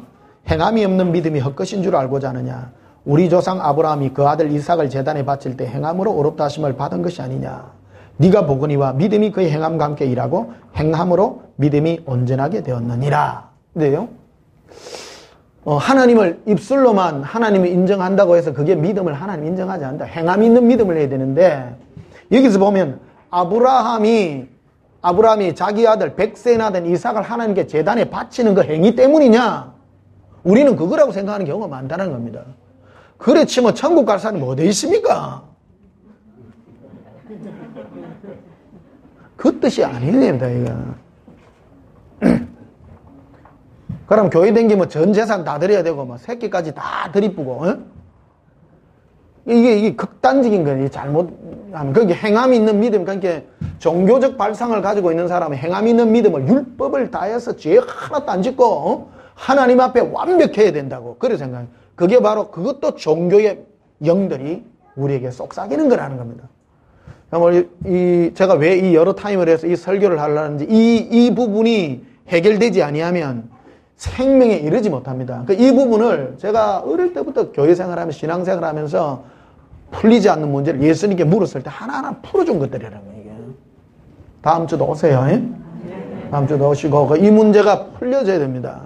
행함이 없는 믿음이 헛것인 줄 알고자 하느냐. 우리 조상 아브라함이 그 아들 이삭을 제단에 바칠 때 행함으로 어렵다 하심을 받은 것이 아니냐. 네가 보거니와 믿음이 그의 행함과 함께 일하고 행함으로 믿음이 온전하게 되었느니라. 근데요, 하나님을 입술로만 하나님을 인정한다고 해서 그게 믿음을 하나님 인정하지 않는다. 행함이 있는 믿음을 해야 되는데, 여기서 보면 아브라함이 자기 아들 백세나 된 이삭을 하나님께 제단에 바치는 그 행위 때문이냐? 우리는 그거라고 생각하는 경우가 많다는 겁니다. 그래 치면 천국 갈 사람이 어디 있습니까? 그 뜻이 아닙니다, 이거. 그럼 교회 댕기면 전 재산 다 드려야 되고, 뭐, 새끼까지 다 들이쁘고, 이게 극단적인 거예요. 잘못하면. 그게 행함이 있는 믿음, 그러니까 종교적 발상을 가지고 있는 사람은 행함이 있는 믿음을 율법을 다해서 죄 하나도 안 짓고, 하나님 앞에 완벽해야 된다고. 그래 생각해요. 그게 바로 그것도 종교의 영들이 우리에게 속삭이는 거라는 겁니다. 제가 왜 이 여러 타임을 해서 이 설교를 하려는지, 이 부분이 해결되지 아니하면 생명에 이르지 못합니다. 이 부분을 제가 어릴 때부터 교회 생활하면서 신앙생활 하면서 풀리지 않는 문제를 예수님께 물었을 때 하나하나 풀어준 것들이라는 거예요, 이게. 다음 주도 오세요. 다음 주도 오시고, 이 문제가 풀려져야 됩니다.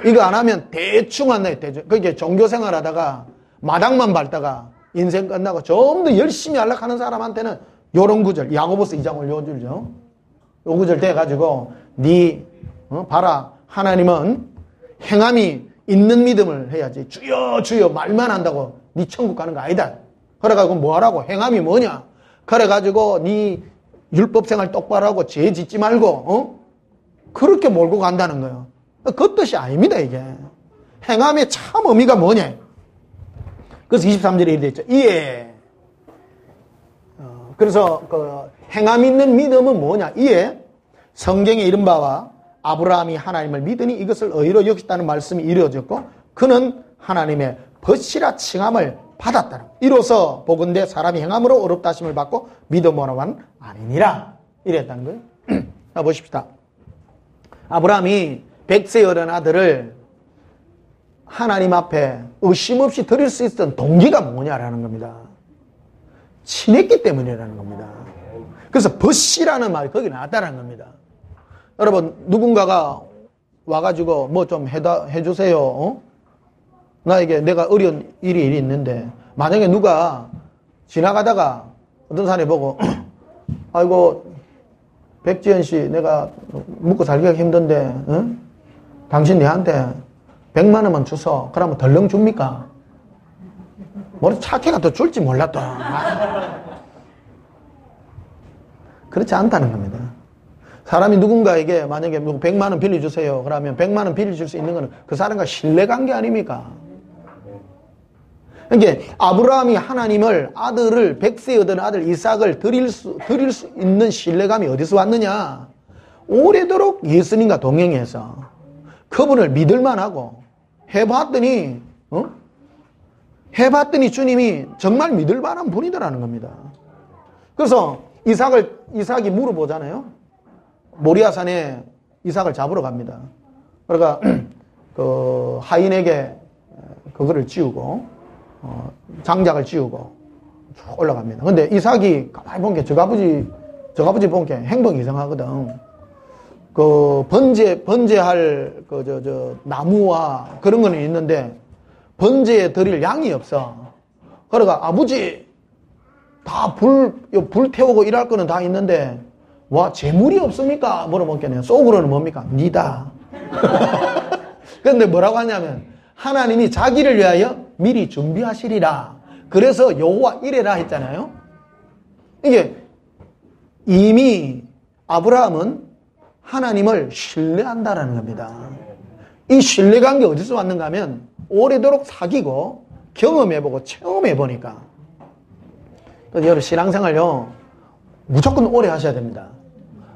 이거 안 하면 대충 안 나요, 대충. 그게 종교생활 하다가 마당만 밟다가 인생 끝나고 좀 더 열심히 하려고 하는 사람한테는 요런 구절, 야고보서 2장 올려주죠. 요 구절 돼가지고, 봐라. 하나님은 행함이 있는 믿음을 해야지. 주여, 주여 말만 한다고 네 천국 가는 거 아니다. 그래가지고 뭐 하라고? 행함이 뭐냐? 그래가지고 네 율법생활 똑바로 하고 죄 짓지 말고, 그렇게 몰고 간다는 거예요. 그 뜻이 아닙니다, 이게. 행함의 참 의미가 뭐냐? 그래서 23절에 이렇게 되어 있죠. 이에. 그래서 행함 있는 믿음은 뭐냐? 이에 성경에 이른 바와 아브라함이 하나님을 믿으니 이것을 의로 여겼다는 말씀이 이루어졌고 그는 하나님의 벗이라 칭함을 받았다. 이로써 보건대 사람이 행함으로 어렵다 하심을 받고 믿음으로만 아니니라. 이랬다는 거예요. 자, 보십시다. 아브라함이 100세 어린 아들을 하나님 앞에 의심 없이 드릴 수 있었던 동기가 뭐냐라는 겁니다. 친했기 때문이라는 겁니다. 그래서 벗이라는 말이 거기 나왔다는 겁니다. 여러분, 누군가가 와가지고 뭐 좀 해주세요. 나에게 내가 어려운 일이 있는데, 만약에 누가 지나가다가 어떤 사람이 보고, 아이고, 백지연 씨, 내가 먹고 살기가 힘든데, 당신 내한테 100만 원만 주소. 그러면 덜렁 줍니까? 뭐 착해가 더 줄지 몰랐다. 그렇지 않다는 겁니다. 사람이 누군가에게 만약에 100만 원 빌려주세요. 그러면 100만 원 빌려줄 수 있는 것은 그 사람과 신뢰관계 아닙니까? 그러니까 아브라함이 하나님을 아들을 100세 얻은 아들 이삭을 드릴 수 있는 신뢰감이 어디서 왔느냐? 오래도록 예수님과 동행해서 그분을 믿을만하고 해봤더니 주님이 정말 믿을만한 분이더라는 겁니다. 그래서 이삭이 물어보잖아요. 모리아산에 이삭을 잡으러 갑니다. 그러니까 그 하인에게 그거를 지우고 장작을 지우고 쭉 올라갑니다. 근데 이삭이 가만히 본 게 저 아버지 본 게 행동이 이상하거든. 그 번제할 나무와 그런 거는 있는데 번제에 드릴 양이 없어. 그러니까 아버지 다 불 태우고 일할 거는 다 있는데 와 재물이 없습니까? 물어보겠네요. 속으로는 뭡니까? 니다. 그런데 뭐라고 하냐면 하나님이 자기를 위하여 미리 준비하시리라. 그래서 여호와 이래라 했잖아요. 이게 이미 아브라함은 하나님을 신뢰한다라는 겁니다. 이 신뢰관계 어디서 왔는가 하면 오래도록 사귀고 경험해보고 체험해보니까. 여러분 신앙생활요 무조건 오래 하셔야 됩니다.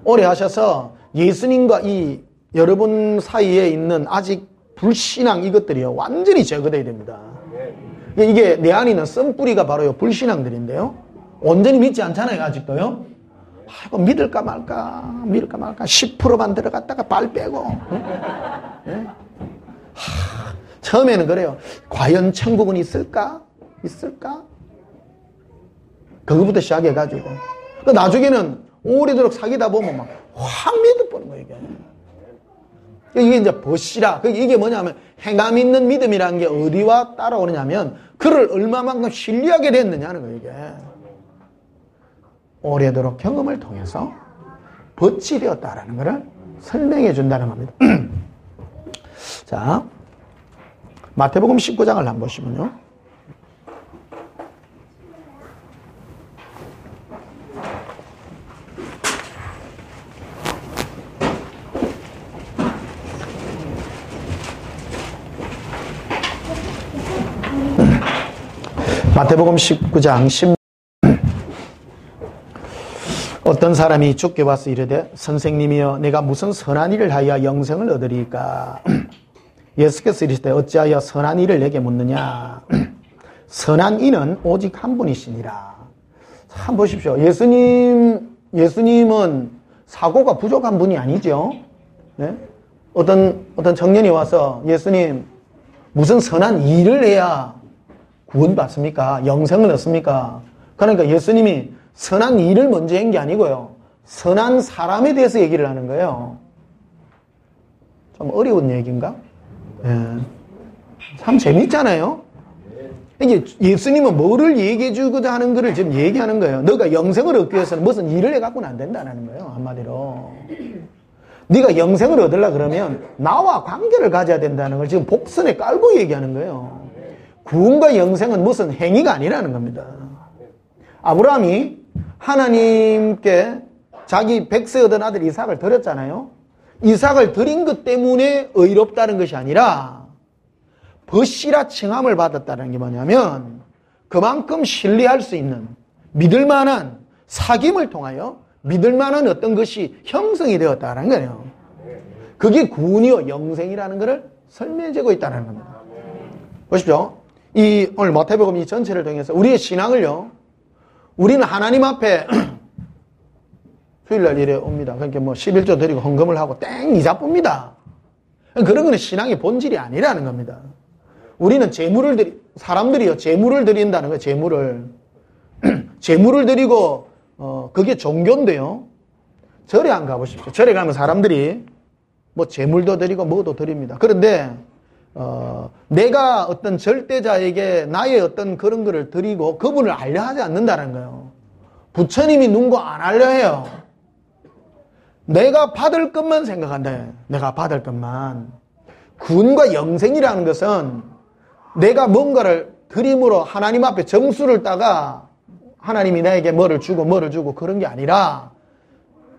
오래 하셔서 예수님과 이 여러분 사이에 있는 아직 불신앙 이것들이요 완전히 제거돼야 됩니다. 이게 내 안에 있는 쓴뿌리가 바로 불신앙들인데요. 온전히 믿지 않잖아요 아직도요. 아이고 믿을까 말까 10%만 들어갔다가 발 빼고 처음에는 그래요. 과연 천국은 있을까? 그거부터 시작해가지고 나중에는 오래도록 사귀다 보면 막 확 믿어버는 거예요 이게 이제 벗이라. 이게 뭐냐면 행함 있는 믿음이라는 게 어디와 따라오느냐면 그를 얼마만큼 신뢰하게 됐느냐는 거예요 이게. 오래도록 경험을 통해서 벗이 되었다라는 것을 설명해 준다는 겁니다. 자, 마태복음 19장을 한번 보시면요. 마태복음 19장 10. 어떤 사람이 주께 와서 이르되 선생님이여 내가 무슨 선한 일을 하여 영생을 얻으리까? 예수께서 이르시되 어찌하여 선한 일을 내게 묻느냐? 선한 이는 오직 한 분이시니라. 한번 보십시오. 예수님은 사고가 부족한 분이 아니죠. 네? 어떤 청년이 와서 예수님 무슨 선한 일을 해야 구원받습니까? 영생을 얻습니까? 그러니까 예수님이 선한 일을 먼저 한 게 아니고요. 선한 사람에 대해서 얘기를 하는 거예요. 좀 어려운 얘기인가? 예. 참 재밌잖아요. 이게 예수님은 뭐를 얘기해 주고자 하는 거를 지금 얘기하는 거예요. 너가 영생을 얻기 위해서는 무슨 일을 해갖고는 안 된다는 거예요. 한마디로. 네가 영생을 얻으려 그러면 나와 관계를 가져야 된다는 걸 지금 복선에 깔고 얘기하는 거예요. 구원과 영생은 무슨 행위가 아니라는 겁니다. 아브라함이 하나님께 자기 백세 얻은 아들 이삭을 드렸잖아요. 이삭을 드린 것 때문에 의롭다는 것이 아니라 벗이라 칭함을 받았다는 게 뭐냐면 그만큼 신뢰할 수 있는 믿을 만한 사귐을 통하여 믿을 만한 어떤 것이 형성이 되었다는 거예요. 그게 구원이요 영생이라는 것을 설명해주고 있다는 겁니다. 보십시오. 이 오늘 마태복음 이 전체를 통해서 우리의 신앙을요. 우리는 하나님 앞에 휴일날 이래 옵니다. 그러니까 뭐 11조 드리고 헌금을 하고 땡 이자 뿝니다. 그런 거는 신앙의 본질이 아니라는 겁니다. 우리는 사람들이요 재물을 드린다는 거예요. 재물을 드리고 그게 종교인데요. 절에 안 가보십시오. 절에 가면 사람들이 뭐 재물도 드리고 뭐도 드립니다. 그런데 내가 어떤 절대자에게 나의 어떤 그런 거를 드리고 그분을 알려 하지 않는다는 거예요. 부처님이 누구 안 알려 해요. 내가 받을 것만 생각한다. 내가 받을 것만. 구원과 영생이라는 것은 내가 뭔가를 드림으로 하나님 앞에 점수를 따가 하나님이 나에게 뭐를 주고 그런 게 아니라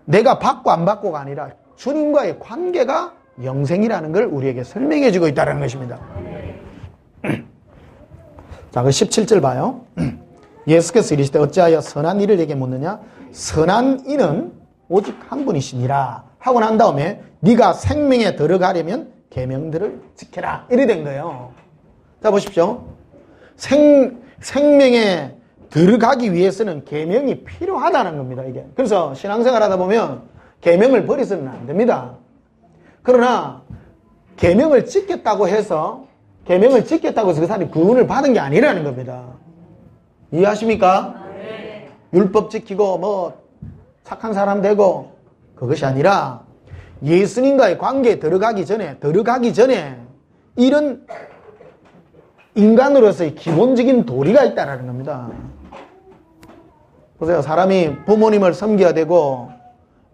내가 받고 안 받고가 아니라 주님과의 관계가 영생이라는 걸 우리에게 설명해 주고 있다는 것입니다. 자, 그 17절 봐요. 예수께서 이르시되 어찌하여 선한 일을 내게 묻느냐? 선한 이는 오직 한 분이시니라 하고 난 다음에 네가 생명에 들어가려면 계명들을 지켜라 이래 된 거예요. 자, 보십시오. 생명에 들어가기 위해서는 계명이 필요하다는 겁니다. 이게. 그래서 신앙생활 하다 보면 계명을 버리서는 안 됩니다. 그러나 계명을 지켰다고 해서 그 사람이 구원을 받은 게 아니라는 겁니다. 이해하십니까? 네. 율법 지키고 뭐 착한 사람 되고 그것이 아니라 예수님과의 관계에 들어가기 전에 이런 인간으로서의 기본적인 도리가 있다는 겁니다. 보세요. 사람이 부모님을 섬겨야 되고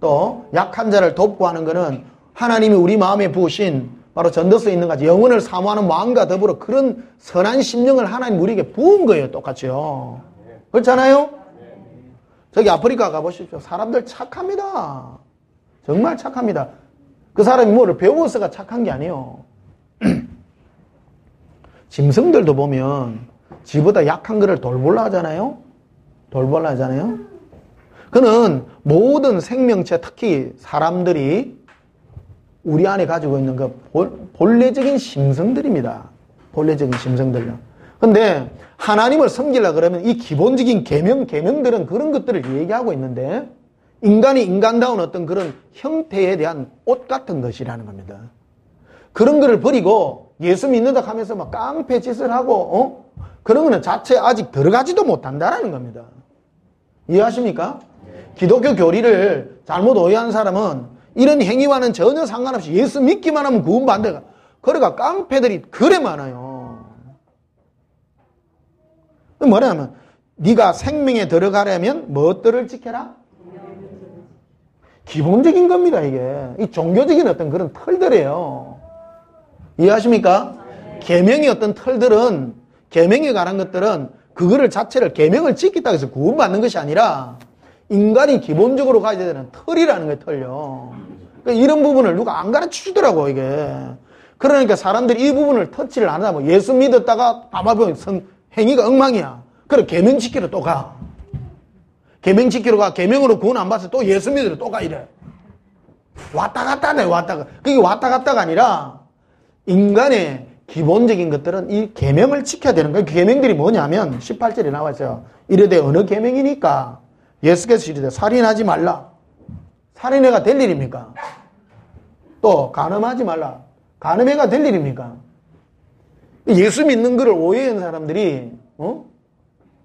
또 약한 자를 돕고 하는 것은 하나님이 우리 마음에 부으신 바로 전도서에 있는 같이 영혼을 사모하는 마음과 더불어 그런 선한 심령을 하나님 우리에게 부은 거예요. 똑같이요. 그렇잖아요? 저기 아프리카 가보십시오. 사람들 착합니다. 정말 착합니다. 그 사람이 뭐를 배워서가 착한 게 아니에요. 짐승들도 보면 지보다 약한 거를 돌보려 하잖아요. 그는 모든 생명체, 특히 사람들이 우리 안에 가지고 있는 그 본래적인 심성들입니다. 본래적인 심성들요. 근데 하나님을 섬기려고 그러면 이 기본적인 계명들은 그런 것들을 얘기하고 있는데 인간이 인간다운 어떤 그런 형태에 대한 옷 같은 것이라는 겁니다. 그런 거를 버리고 예수 믿는다 하면서 막 깡패 짓을 하고 그런 거는 자체 아직 들어가지도 못한다라는 겁니다. 이해하십니까? 기독교 교리를 잘못 오해한 사람은 이런 행위와는 전혀 상관없이 예수 믿기만 하면 구원받는다. 그러니까 깡패들이 그래 많아요. 뭐냐면 네가 생명에 들어가려면 무엇들을 지켜라? 기본적인 겁니다. 이게 이 종교적인 어떤 그런 털들이에요. 이해하십니까? 계명의 어떤 털들은, 계명에 관한 것들은 그거를 자체를 계명을 지켰다고 해서 구원받는 것이 아니라 인간이 기본적으로 가져야 되는 털이라는 거예요, 털요. 그러니까 이런 부분을 누가 안 가르쳐 주더라고, 이게. 그러니까 사람들이 이 부분을 터치를 안 하다. 뭐 예수 믿었다가 봐봐보면 행위가 엉망이야. 그래, 계명 지키러 또 가. 계명 지키러 가. 계명으로 구원 안 받아서 또 예수 믿으러 또 가, 이래. 왔다 갔다 하네, 왔다 갔다. 그게 왔다 갔다가 아니라 인간의 기본적인 것들은 이 계명을 지켜야 되는 거예요. 그 계명들이 뭐냐면 18절에 나와 있어요. 이르되 어느 계명이니까 예수께서 이르되 살인하지 말라. 살인해가 될 일입니까? 또 간음하지 말라. 간음해가 될 일입니까? 예수 믿는 거를 오해한 사람들이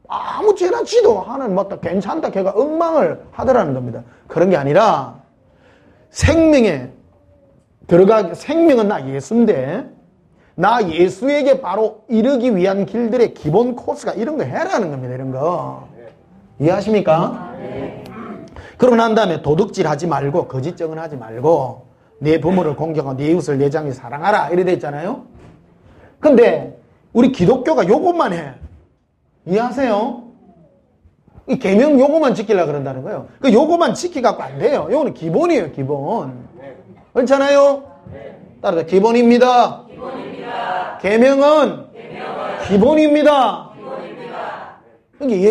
아무 죄나 지도 하나님 맞다 괜찮다 걔가 엉망을 하더라는 겁니다. 그런 게 아니라 생명은 나 예수인데 나 예수에게 바로 이르기 위한 길들의 기본 코스가 이런 거 해라는 겁니다. 이런 거 이해하십니까? 그러고 난 다음에 도둑질 하지 말고 거짓 증언하지 말고 내 부모를 공경하고 내 이웃을 내 장에 사랑하라 이래 돼 있잖아요. 근데 우리 기독교가 요것만 해. 이해하세요? 이 계명 요거만 지키려고 그런다는 거예요. 그 요거만 지키갖고 안 돼요. 요거는 기본이에요, 기본. 그렇잖아요? 따라서 기본입니다. 계명은 기본입니다. 그러니까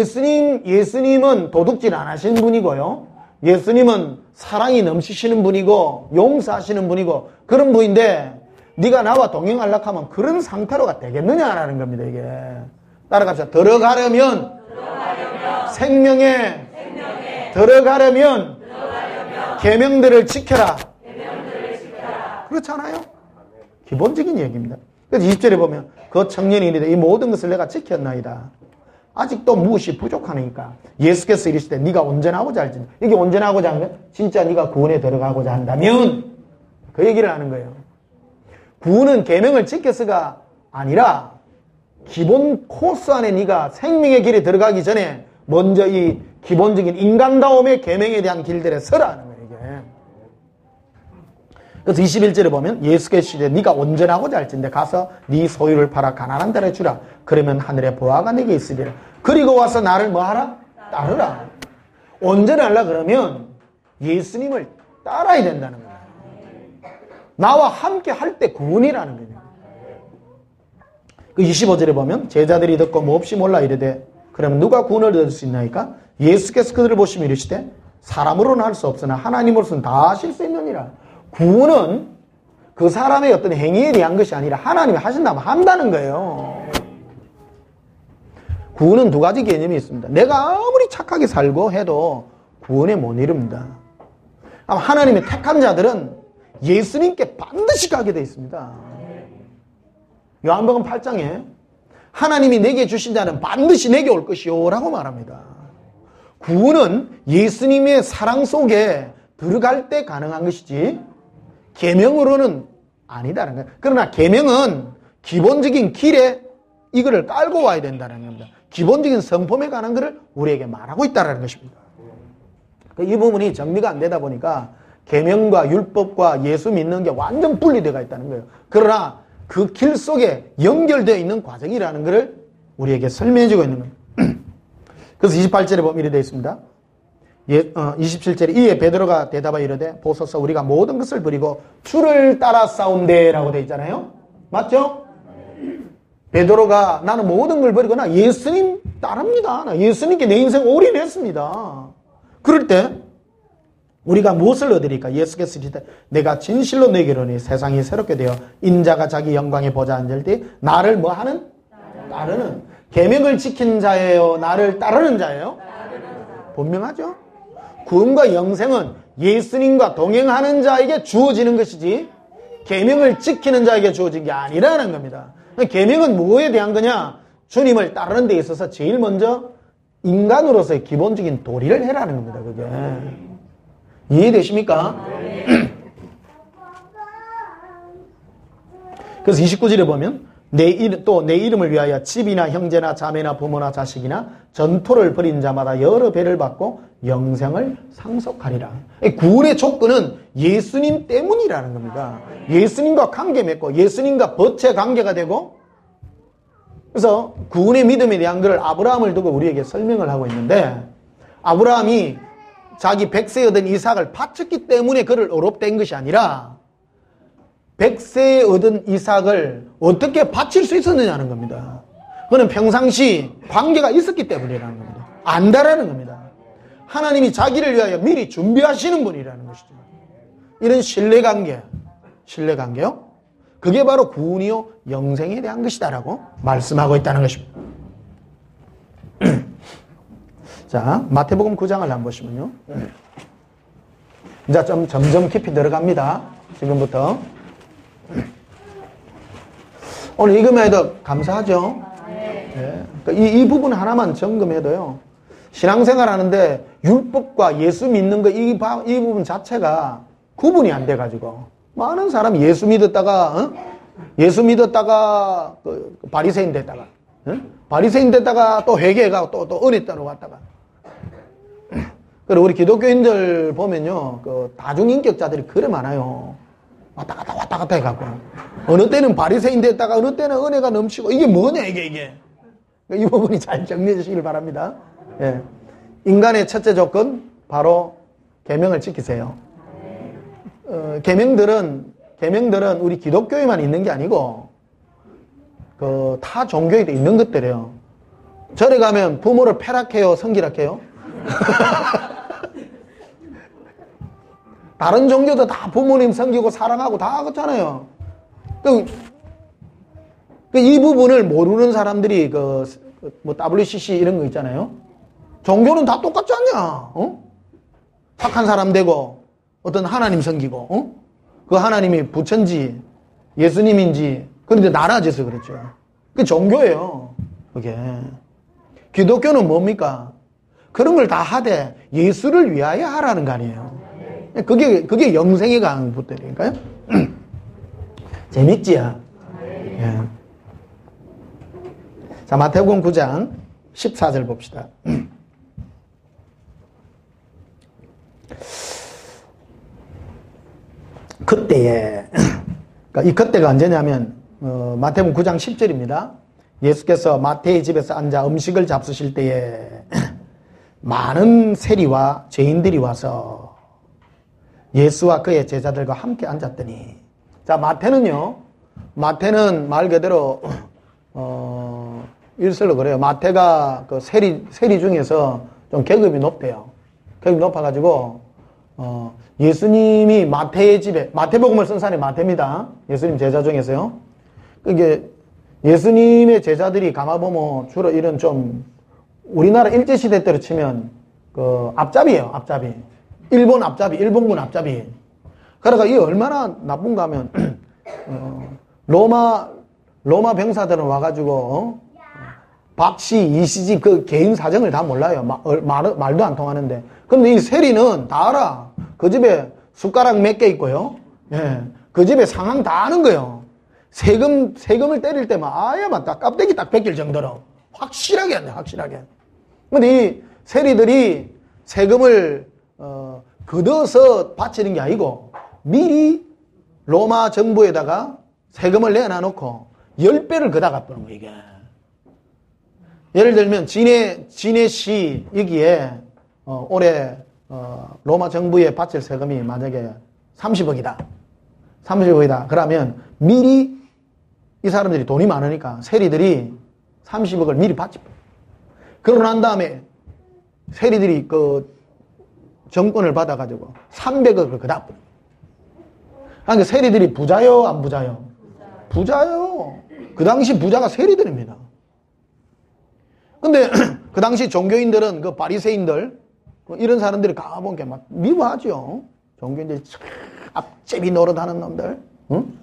예수님은 도둑질 안 하시는 분이고요. 예수님은 사랑이 넘치시는 분이고 용서하시는 분이고 그런 분인데 네가 나와 동행하려고 하면 그런 상태로가 되겠느냐라는 겁니다. 이게 따라갑시다. 들어가려면 생명에 들어가려면 계명들을 지켜라. 그렇잖아요. 기본적인 얘기입니다. 그래서 20절에 보면 그 청년이 이르되 이 모든 것을 내가 지켰나이다. 아직도 무엇이 부족하니까 예수께서 이르시되 네가 온전하고자 할지 이게 온전하고자 하면 진짜 네가 구원에 들어가고자 한다면 그 얘기를 하는 거예요. 구원은 계명을 지켜서가 아니라 기본 코스 안에 네가 생명의 길에 들어가기 전에 먼저 이 기본적인 인간다움의 계명에 대한 길들에 서라는 거예요. 이게. 그래서 21절에 보면 예수께서 이르시되 네가 온전하고자 할진대 가서 네 소유를 팔아 가난한 데를 주라. 그러면 하늘의 보화가 내게 있으리라. 그리고 와서 나를 뭐하라? 따르라. 온전하려 그러면 예수님을 따라야 된다는 거예요. 나와 함께 할 때 구원이라는 거예요. 그 25절에 보면 제자들이 듣고 몹시 몰라 이르되 그러면 누가 구원을 얻을 수 있나이까? 예수께서 그들을 보시며 이르시되 사람으로는 할 수 없으나 하나님으로서는 다 하실 수 있느니라. 구원은 그 사람의 어떤 행위에 대한 것이 아니라 하나님이 하신다면 한다는 거예요. 구원은 두 가지 개념이 있습니다. 내가 아무리 착하게 살고 해도 구원에 못 이릅니다. 하나님의 택한 자들은 예수님께 반드시 가게 되어 있습니다. 요한복음 8장에 하나님이 내게 주신 자는 반드시 내게 올 것이요 라고 말합니다. 구원은 예수님의 사랑 속에 들어갈 때 가능한 것이지 계명으로는 아니다는 거예요. 그러나 계명은 기본적인 길에 이거를 깔고 와야 된다는 겁니다. 기본적인 성품에 관한 것을 우리에게 말하고 있다는 것입니다. 이 부분이 정리가 안 되다 보니까 계명과 율법과 예수 믿는 게 완전 분리되어 있다는 거예요. 그러나 그 길 속에 연결되어 있는 과정이라는 것을 우리에게 설명해주고 있는 거예요. 그래서 28절에 보면 이렇게 되어 있습니다. 27절에 이에 베드로가 대답하여 이르되 보소서 우리가 모든 것을 버리고 주를 따라 싸운대 라고 되어 있잖아요. 맞죠? 베드로가 나는 모든 걸 버리고 나 예수님 따릅니다. 나 예수님께 내 인생 올인했습니다. 그럴 때 우리가 무엇을 얻으리까? 예수께서 이르시되 내가 진실로 너희에게 이르노니 세상이 새롭게 되어 인자가 자기 영광에 보좌 앉을 때 나를 뭐하는? 따르는 계명을 지킨 자예요? 나를 따르는 자예요? 분명하죠? 구원과 영생은 예수님과 동행하는 자에게 주어지는 것이지 계명을 지키는 자에게 주어진 게 아니라는 겁니다. 계명은 뭐에 대한 거냐? 주님을 따르는 데 있어서 제일 먼저 인간으로서의 기본적인 도리를 해라는 겁니다. 그게 이해되십니까? 그래서 29절에 보면 내 이름을 위하여 집이나 형제나 자매나 부모나 자식이나 전토를 벌인 자마다 여러 배를 받고 영생을 상속하리라. 구원의 조건은 예수님 때문이라는 겁니다. 예수님과 관계 맺고 예수님과 벗체 관계가 되고 그래서 구원의 믿음에 대한 것을 아브라함을 두고 우리에게 설명을 하고 있는데, 아브라함이 자기 백세에 얻은 이삭을 바쳤기 때문에 그를 의롭된 것이 아니라 백세에 얻은 이삭을 어떻게 바칠 수 있었느냐는 겁니다. 그는 평상시 관계가 있었기 때문이라는 겁니다. 안다라는 겁니다. 하나님이 자기를 위하여 미리 준비하시는 분이라는 것이죠. 이런 신뢰관계요. 그게 바로 구원이요 영생에 대한 것이다라고 말씀하고 있다는 것입니다. 자, 마태복음 9장을 한번 보시면요. 이제 좀 점점 깊이 들어갑니다. 지금부터. 오늘 읽으면 해도 감사하죠? 네. 그러니까 이 부분 하나만 점검해도요. 신앙생활 하는데 율법과 예수 믿는 거 이 부분 자체가 구분이 안 돼가지고 많은 사람이 예수 믿었다가 그 바리새인 됐다가 바리새인 됐다가 또 회개해가고 또 은혜 따러 왔다가 그리고 우리 기독교인들 보면요 그 다중인격자들이 그래 많아요. 왔다 갔다 해갖고 어느 때는 바리새인 됐다가 어느 때는 은혜가 넘치고 이게 뭐냐 이게 이 부분이 잘 정리해 주시길 바랍니다. 예. 인간의 첫째 조건 바로 계명을 지키세요. 계명들은 우리 기독교에만 있는 게 아니고 그 타 종교에도 있는 것들이에요. 절에 가면 부모를 패락해요, 성기락해요? 다른 종교도 다 부모님 섬기고 사랑하고 다 그렇잖아요. 이 부분을 모르는 사람들이 뭐 WCC 이런 거 있잖아요. 종교는 다 똑같지 않냐? 착한 사람 되고 어떤 하나님 섬기고 그 하나님이 부처인지 예수님인지 그런데 나라져서 그렇죠. 그게 종교예요. 그게 기독교는 뭡니까? 그런 걸 다 하되 예수를 위하여 하라는 거 아니에요. 그게 영생에 관한 것들이니까요. 재밌지요? 예. 자, 마태복음 9장 14절 봅시다. 그때에, 그러니까 이 그때가 언제냐면, 마태복음 9장 10절입니다. 예수께서 마태의 집에서 앉아 음식을 잡수실 때에 많은 세리와 죄인들이 와서 예수와 그의 제자들과 함께 앉았더니, 자, 마태는 말 그대로, 일설로 그래요. 마태가 그 세리 중에서 좀 계급이 높대요. 계급이 높아가지고, 예수님이 마태의 집에, 마태복음을 쓴 사람이 마태입니다. 예수님 제자 중에서요. 이게 예수님의 제자들이 가마보면 주로 이런 좀, 우리나라 일제시대 때로 치면, 앞잡이에요, 앞잡이. 일본군 앞잡이. 그러니까 이게 얼마나 나쁜가 하면, 로마 병사들은 와가지고, 박씨, 이씨집 그 개인 사정을 다 몰라요. 말도 안 통하는데. 근데 이 세리는 다 알아. 그 집에 숟가락 몇 개 있고요. 예. 그 집에 상황 다 아는 거예요. 세금을 때릴 때만 아야만 딱 껍데기 딱 벗길 정도로 확실하게 한대, 확실하게. 근데 이 세리들이 세금을, 걷어서 바치는 게 아니고 미리 로마 정부에다가 세금을 내놔놓고 10배를 걷어가 버는 거예요, 이게. 예를 들면, 진해시, 여기에, 올해, 로마 정부에 바칠 세금이 만약에 30억이다. 30억이다. 그러면 미리 이 사람들이 돈이 많으니까 세리들이 30억을 미리 바치. 그러고 난 다음에 세리들이 그 정권을 받아가지고 300억을 그다. 그러니까 세리들이 부자요, 안 부자요? 부자요. 그 당시 부자가 세리들입니다. 근데 그 당시 종교인들은 그 바리새인들 이런 사람들이 가보니까 막 미워하죠. 종교인들이 앞제비 노릇하는 놈들. 응?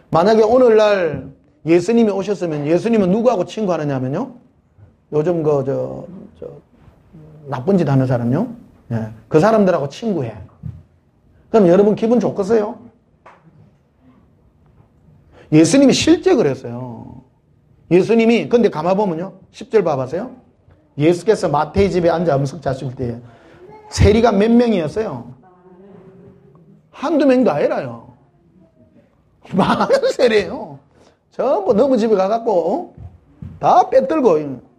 만약에 오늘날 예수님이 오셨으면 예수님은 누구하고 친구하느냐면요. 요즘 나쁜 짓 하는 사람요. 예, 그 사람들하고 친구해. 그럼 여러분 기분 좋겠어요? 예수님이 실제 그랬어요. 예수님이, 근데 가만보면요. 10절 봐보세요. 예수께서 마태의 집에 앉아 음식 잡수실 때 세리가 몇 명이었어요? 한두 명도 아니라요. 많은 세리예요. 전부 너무 집에 가갖고 다 빼들고,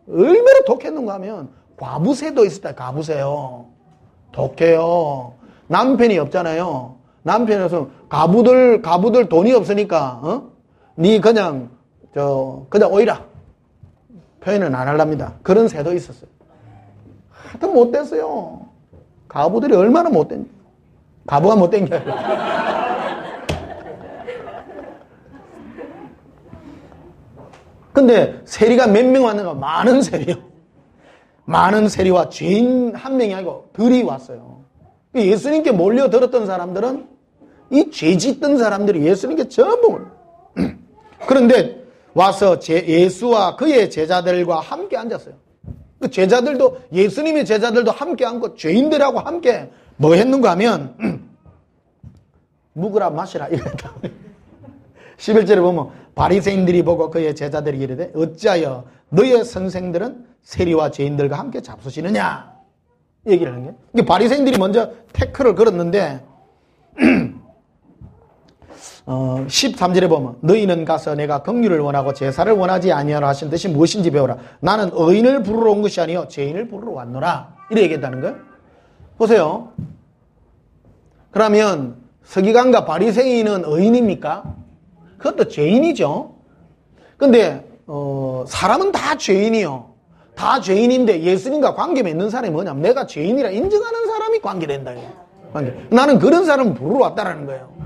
얼마나 독했는가 하면, 과부세도 있었다, 과부세요. 독해요. 남편이 없잖아요. 남편에서 가부들 돈이 없으니까, 니 그냥 오이라. 표현은 안 하랍니다. 그런 새도 있었어요. 하여튼 못됐어요. 가부들이 얼마나 못된, 가부가 못된 게 아니라. 근데 세리가 몇 명 왔는가? 많은 세리요. 많은 세리와 죄인 한 명이 아니고 들이 왔어요. 예수님께 몰려들었던 사람들은 이 죄 짓던 사람들이 예수님께 전부 그런데 와서 예수와 그의 제자들과 함께 앉았어요. 그 제자들도, 예수님의 제자들도 함께 앉고 죄인들하고 함께 뭐 했는가 하면 묵으라 마시라 이랬다. 11절에 보면 바리새인들이 보고 그의 제자들이 이르되 어찌하여 너의 선생들은 세리와 죄인들과 함께 잡수시느냐 얘기를 하는 거예요. 이게 바리새인들이 먼저 태클을 걸었는데 13절에 보면 너희는 가서 내가 긍휼을 원하고 제사를 원하지 아니하라 하신 뜻이 무엇인지 배우라. 나는 의인을 부르러 온 것이 아니요 죄인을 부르러 왔노라. 이렇게 얘기했다는 거예요. 보세요. 그러면 서기관과 바리새인은 의인입니까? 그것도 죄인이죠. 근데 사람은 다 죄인이요. 다 죄인인데 예수님과 관계 맺는 사람이 뭐냐면 내가 죄인이라 인정하는 사람이 관계된다. 나는 그런 사람을 부르러 왔다라는 거예요.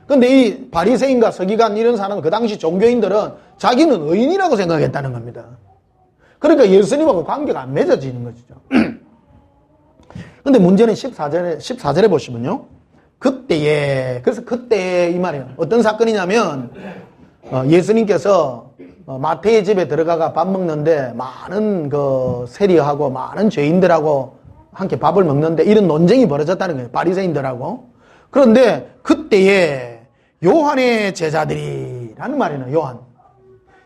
근데 이 바리새인과 서기관 이런 사람은 그 당시 종교인들은 자기는 의인이라고 생각했다는 겁니다. 그러니까 예수님하고 관계가 안 맺어지는 것이죠. 근데 문제는 14절에 보시면요. 그래서 그때에 이 말이에요. 어떤 사건이냐면 예수님께서 마태의 집에 들어가가 밥 먹는데 많은 그 세리하고 많은 죄인들하고 함께 밥을 먹는데 이런 논쟁이 벌어졌다는 거예요. 바리새인들하고. 그런데 그때에 요한의 제자들이라는 말이에요. 요한.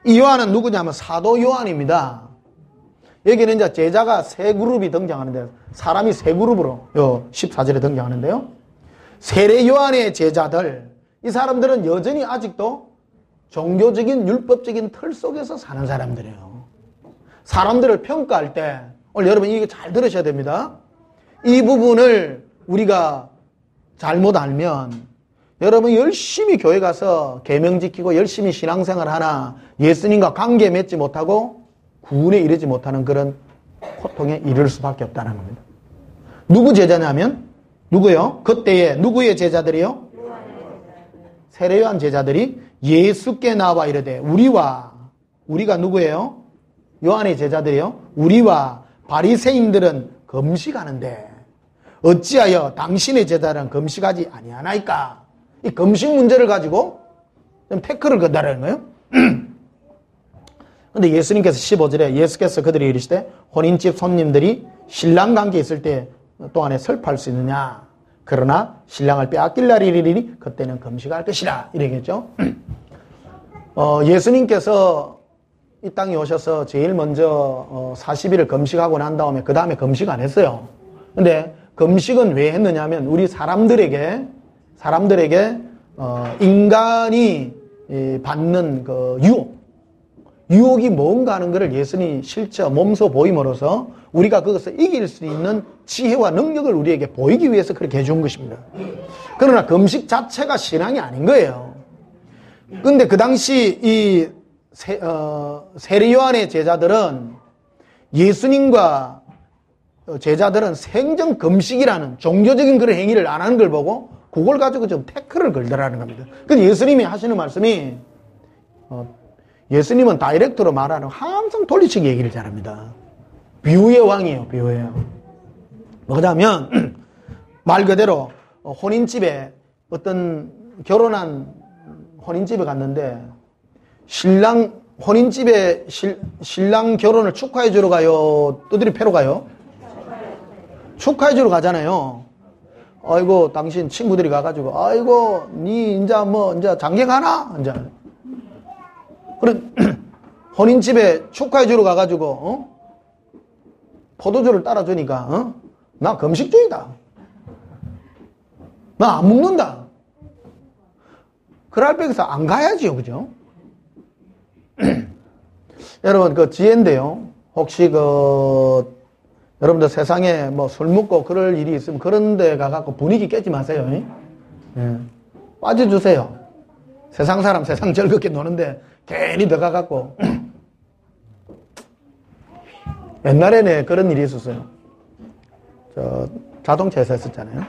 이 요한은 누구냐면 사도 요한입니다. 여기는 이제 제자가 세 그룹이 등장하는데 사람이 세 그룹으로 14절에 등장하는데요. 세례 요한의 제자들, 이 사람들은 여전히 아직도 종교적인 율법적인 틀 속에서 사는 사람들이에요. 사람들을 평가할 때 오늘 여러분 이게 잘 들으셔야 됩니다. 이 부분을 우리가 잘못 알면 여러분 열심히 교회 가서 계명 지키고 열심히 신앙생활 하나 예수님과 관계 맺지 못하고 구원에 이르지 못하는 그런 고통에 이를 수밖에 없다는 겁니다. 누구 제자냐면 누구요? 그때에 누구의 제자들이요? 세례 요한 제자들이 예수께 나와 이르되 우리가 누구예요? 요한의 제자들이요? 우리와 바리새인들은 금식하는데 어찌하여 당신의 제자들은 금식하지 아니하나이까? 이 금식 문제를 가지고 좀 태클을 건다라는 거예요. 근데 예수님께서 15절에 예수께서 그들이 이르시되 혼인집 손님들이 신랑 관계 있을 때 동안에 설파할 수 있느냐? 그러나 신랑을 빼앗길 날이 이르리니 그때는 금식할 것이라 이러겠죠. 예수님께서 이 땅에 오셔서 제일 먼저 40일을 금식하고 난 다음에 그 다음에 금식 안 했어요. 근데 금식은 왜 했느냐면 우리 사람들에게 인간이 받는 그 유혹이 뭔가 하는 것을 예수님이 실제 몸소 보임으로써 우리가 그것을 이길 수 있는 지혜와 능력을 우리에게 보이기 위해서 그렇게 해준 것입니다. 그러나 금식 자체가 신앙이 아닌 거예요. 근데 그 당시 이 세례 요한의 제자들은 예수님과 제자들은 생전 금식이라는 종교적인 그런 행위를 안 하는 걸 보고 그걸 가지고 좀 태클을 걸더라는 겁니다. 그래서 예수님이 하시는 말씀이 예수님은 다이렉트로 말하는 항상 돌리치기 얘기를 잘합니다. 비유의 왕이에요. 비유예요. 뭐냐면 말 그대로 혼인집에 어떤 결혼한 혼인집에 갔는데 신랑 결혼을 축하해 주러 가요? 두드리 패러 가요? 축하해 주러 가잖아요. 아이고 당신 친구들이 가가지고 아이고 니 이제 장계 가나? 이제 그래 혼인집에 축하해 주러 가가지고 포도주를 따라주니까 나 금식주의다. 나 안 먹는다. 그럴 백에서 안 가야지요, 그죠? 여러분, 그 지혜인데요. 혹시 여러분들 세상에 뭐 술 먹고 그럴 일이 있으면 그런 데 가갖고 분위기 깨지 마세요. 예. 빠져주세요. 세상 사람 세상 즐겁게 노는데 괜히 들어가갖고. 옛날에는 그런 일이 있었어요. 자동차 회사 했었잖아요.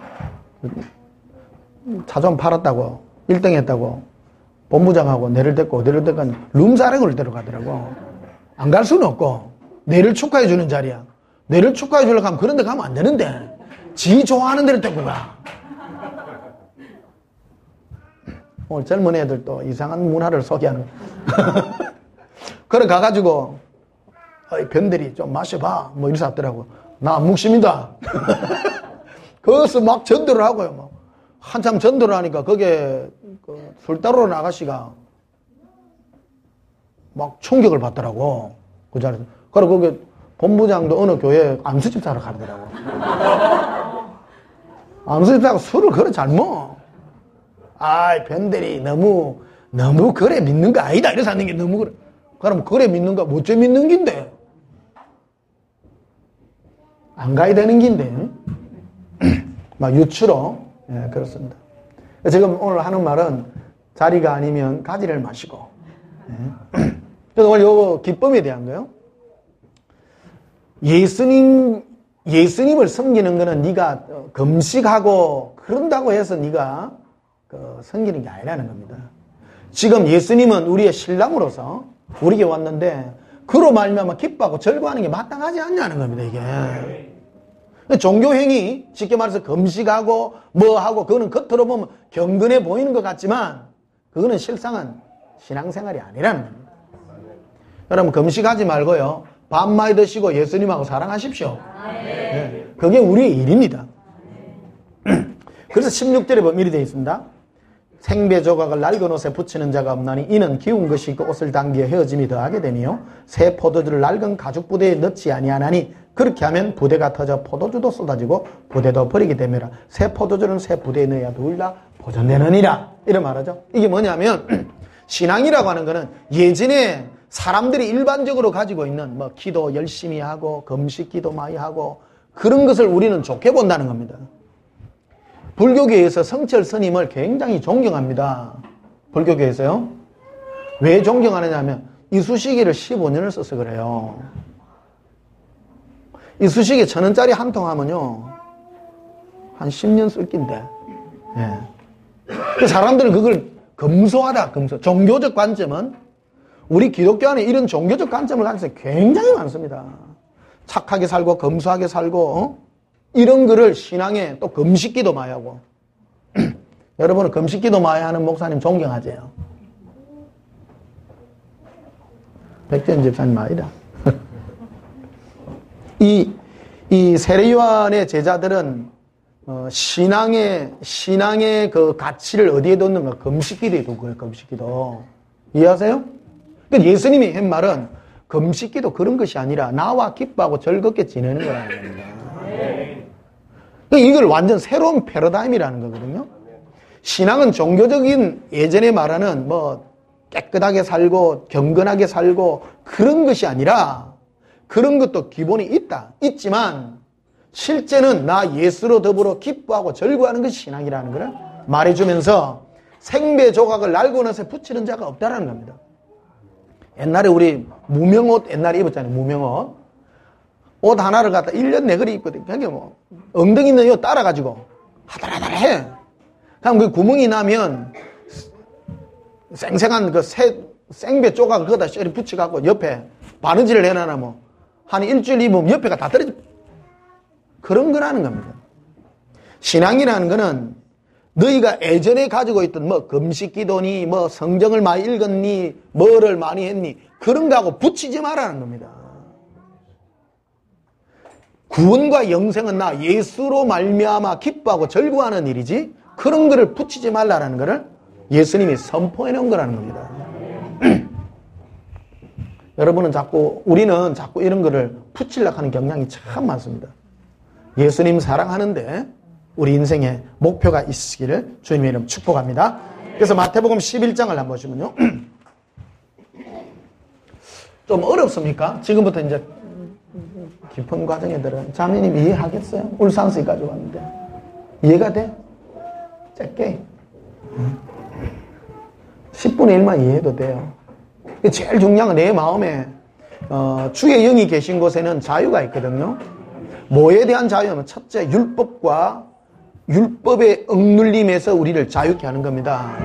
차 좀 팔았다고 1등 했다고 본부장하고 내를 데리고 룸사랑을 데려가더라고. 안 갈 수는 없고 내를 축하해 주는 자리야. 내를 축하해 주려고 하면 그런 데 가면 안 되는데 지 좋아하는 데를 데리고 가. 오늘 젊은 애들도 이상한 문화를 소개하는 그래 가가지고 변대리 좀 마셔봐 뭐 이래서 하더라고. 나 안 묵십니다. 거기서 막 전도를 하고요. 막. 한참 전도를 하니까 거기에 술 따르는 아가씨가 막 충격을 받더라고. 그 자리에서. 그리고 거기 본부장도 어느 교회 안수집 사러 가더라고. 안수집 사고 술을 그래 잘 먹어. 아이, 변대리 너무 그래 믿는 거 아니다. 이래서 하는 게 너무 그래. 그럼 그래 믿는 거 뭐째 믿는 긴데? 안 가야 되는 긴데. 막 유추로. 예, 그렇습니다. 지금 오늘 하는 말은 자리가 아니면 가지를 마시고. 예. 그래서 오늘 요거 기쁨에 대한 거요. 예수님을 섬기는 거는 네가 금식하고 그런다고 해서 네가 섬기는 게 아니라는 겁니다. 지금 예수님은 우리의 신랑으로서 우리에게 왔는데 그로 말미암아 기뻐하고 절거하는 게 마땅하지 않냐는 겁니다. 이게 종교행위, 쉽게 말해서 금식하고 뭐하고 그거는 겉으로 보면 경건해 보이는 것 같지만 그거는 실상은 신앙생활이 아니라는 겁니다. 여러분 금식하지 말고요 밥 많이 드시고 예수님하고 사랑하십시오. 네, 그게 우리의 일입니다. 그래서 16절에 보면 이렇게 되어 있습니다. 생배 조각을 낡은 옷에 붙이는 자가 없나니 이는 기운 것이 있고 옷을 당기어 헤어짐이 더하게 되며 새 포도주를 낡은 가죽 부대에 넣지 아니하나니 그렇게 하면 부대가 터져 포도주도 쏟아지고 부대도 버리게 되매라. 새 포도주는 새 부대에 넣어야 둘 다 보존되느니라. 이런 말하죠. 이게 뭐냐면 신앙이라고 하는 거는 예전에 사람들이 일반적으로 가지고 있는 뭐 기도 열심히 하고 금식 기도 많이 하고 그런 것을 우리는 좋게 본다는 겁니다. 불교계에서 성철 스님을 굉장히 존경합니다. 불교계에서요. 왜 존경하느냐 하면 이쑤시개를 15년을 써서 그래요. 이쑤시개 1,000원짜리 한 통 하면요 한 10년 쓸 낀데. 예. 사람들은 그걸 검소하다, 검소. 종교적 관점은 우리 기독교 안에 이런 종교적 관점을 가진 사람이 굉장히 많습니다. 착하게 살고 검소하게 살고 이런 거를 신앙에 또 금식기도 많이 하고 여러분은 금식기도 많이 하는 목사님 존경하세요. 백전 집사님 아니다. 이 세례요한의 제자들은 신앙의 그 가치를 어디에 뒀는가? 금식기도에 둔 거예요. 금식기도. 이해하세요? 그러니까 예수님이 한 말은 금식기도 그런 것이 아니라 나와 기뻐하고 즐겁게 지내는 거라는 겁니다. 그러니까 이걸 완전 새로운 패러다임이라는 거거든요. 신앙은 종교적인 예전에 말하는 뭐 깨끗하게 살고 경건하게 살고 그런 것이 아니라 그런 것도 기본이 있지만 실제는 나 예수로 더불어 기뻐하고 즐거워하는 것이 신앙이라는 걸 말해주면서 생배 조각을 낡은 옷에 붙이는 자가 없다라는 겁니다. 옛날에 우리 무명옷 옛날에 입었잖아요. 무명옷. 옷 하나를 갖다 1년 내거리 입거든. 그게 뭐 엉덩이 있는 요 따라가지고 하달하달해. 그럼 그 구멍이 나면 생생한 그 생배 조각을 거기다 쇠리 붙여갖고 옆에 바느질을 해놔나 뭐 한 일주일 입으면 옆에가 다 떨어져. 그런 거라는 겁니다. 신앙이라는 거는 너희가 예전에 가지고 있던 뭐 금식기도니 뭐 성경을 많이 읽었니 뭐를 많이 했니 그런 거하고 붙이지 말라는 겁니다. 구원과 영생은 나 예수로 말미암아 기뻐하고 즐거워하는 일이지 그런 거를 붙이지 말라는 거를 예수님이 선포해 놓은 거라는 겁니다. 우리는 자꾸 이런 거를 붙이려고 하는 경향이 참 많습니다. 예수님 사랑하는데 우리 인생에 목표가 있으시기를 주님의 이름 축복합니다. 그래서 마태복음 11장을 한번 보시면요. 좀 어렵습니까? 지금부터 이제 깊은 과정에 들어가면 자매님 이해하겠어요? 울산서 가지고 왔는데 이해가 돼? 짧게 10분의 1만 이해해도 돼요. 제일 중요한 건 내 마음에 주의 영이 계신 곳에는 자유가 있거든요. 뭐에 대한 자유냐면 첫째 율법과 율법의 억눌림에서 우리를 자유케 하는 겁니다.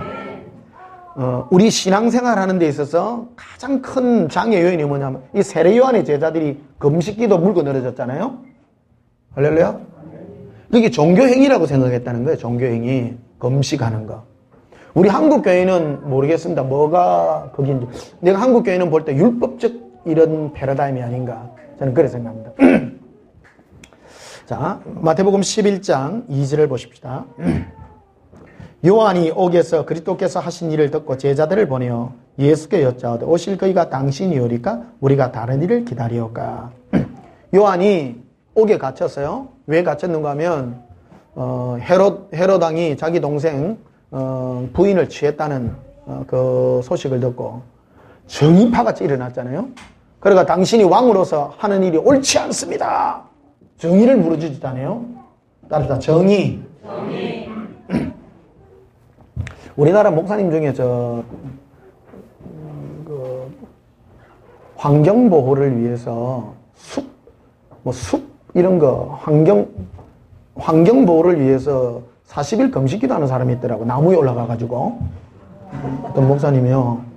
우리 신앙생활 하는 데 있어서 가장 큰 장애 요인이 뭐냐면 이 세례 요한의 제자들이 금식기도 물고 늘어졌잖아요. 할렐루야? 그게 종교행위라고 생각했다는 거예요. 종교행위. 금식하는 거. 우리 한국교회는 모르겠습니다. 뭐가 거기인지. 내가 한국교회는 볼 때 율법적 이런 패러다임이 아닌가. 저는 그렇게 생각합니다. 자, 마태복음 11장 2절을 보십시다. 요한이 옥에서 그리스도께서 하신 일을 듣고 제자들을 보내어 예수께 여짜오되 오실 그이가 당신이오리까 우리가 다른 일을 기다리올까. 요한이 옥에 갇혔어요. 왜 갇혔는가 하면 헤롯 왕이 자기 동생 부인을 취했다는 그 소식을 듣고 정의파같이 일어났잖아요. 그러니까 당신이 왕으로서 하는 일이 옳지 않습니다. 정의를 물어주지잖아요. 따라서 정의. 우리나라 목사님 중에 환경 보호를 위해서 숲 이런 거 환경 보호를 위해서 40일 금식기도 하는 사람이 있더라고. 나무에 올라가가지고 어떤 목사님이요.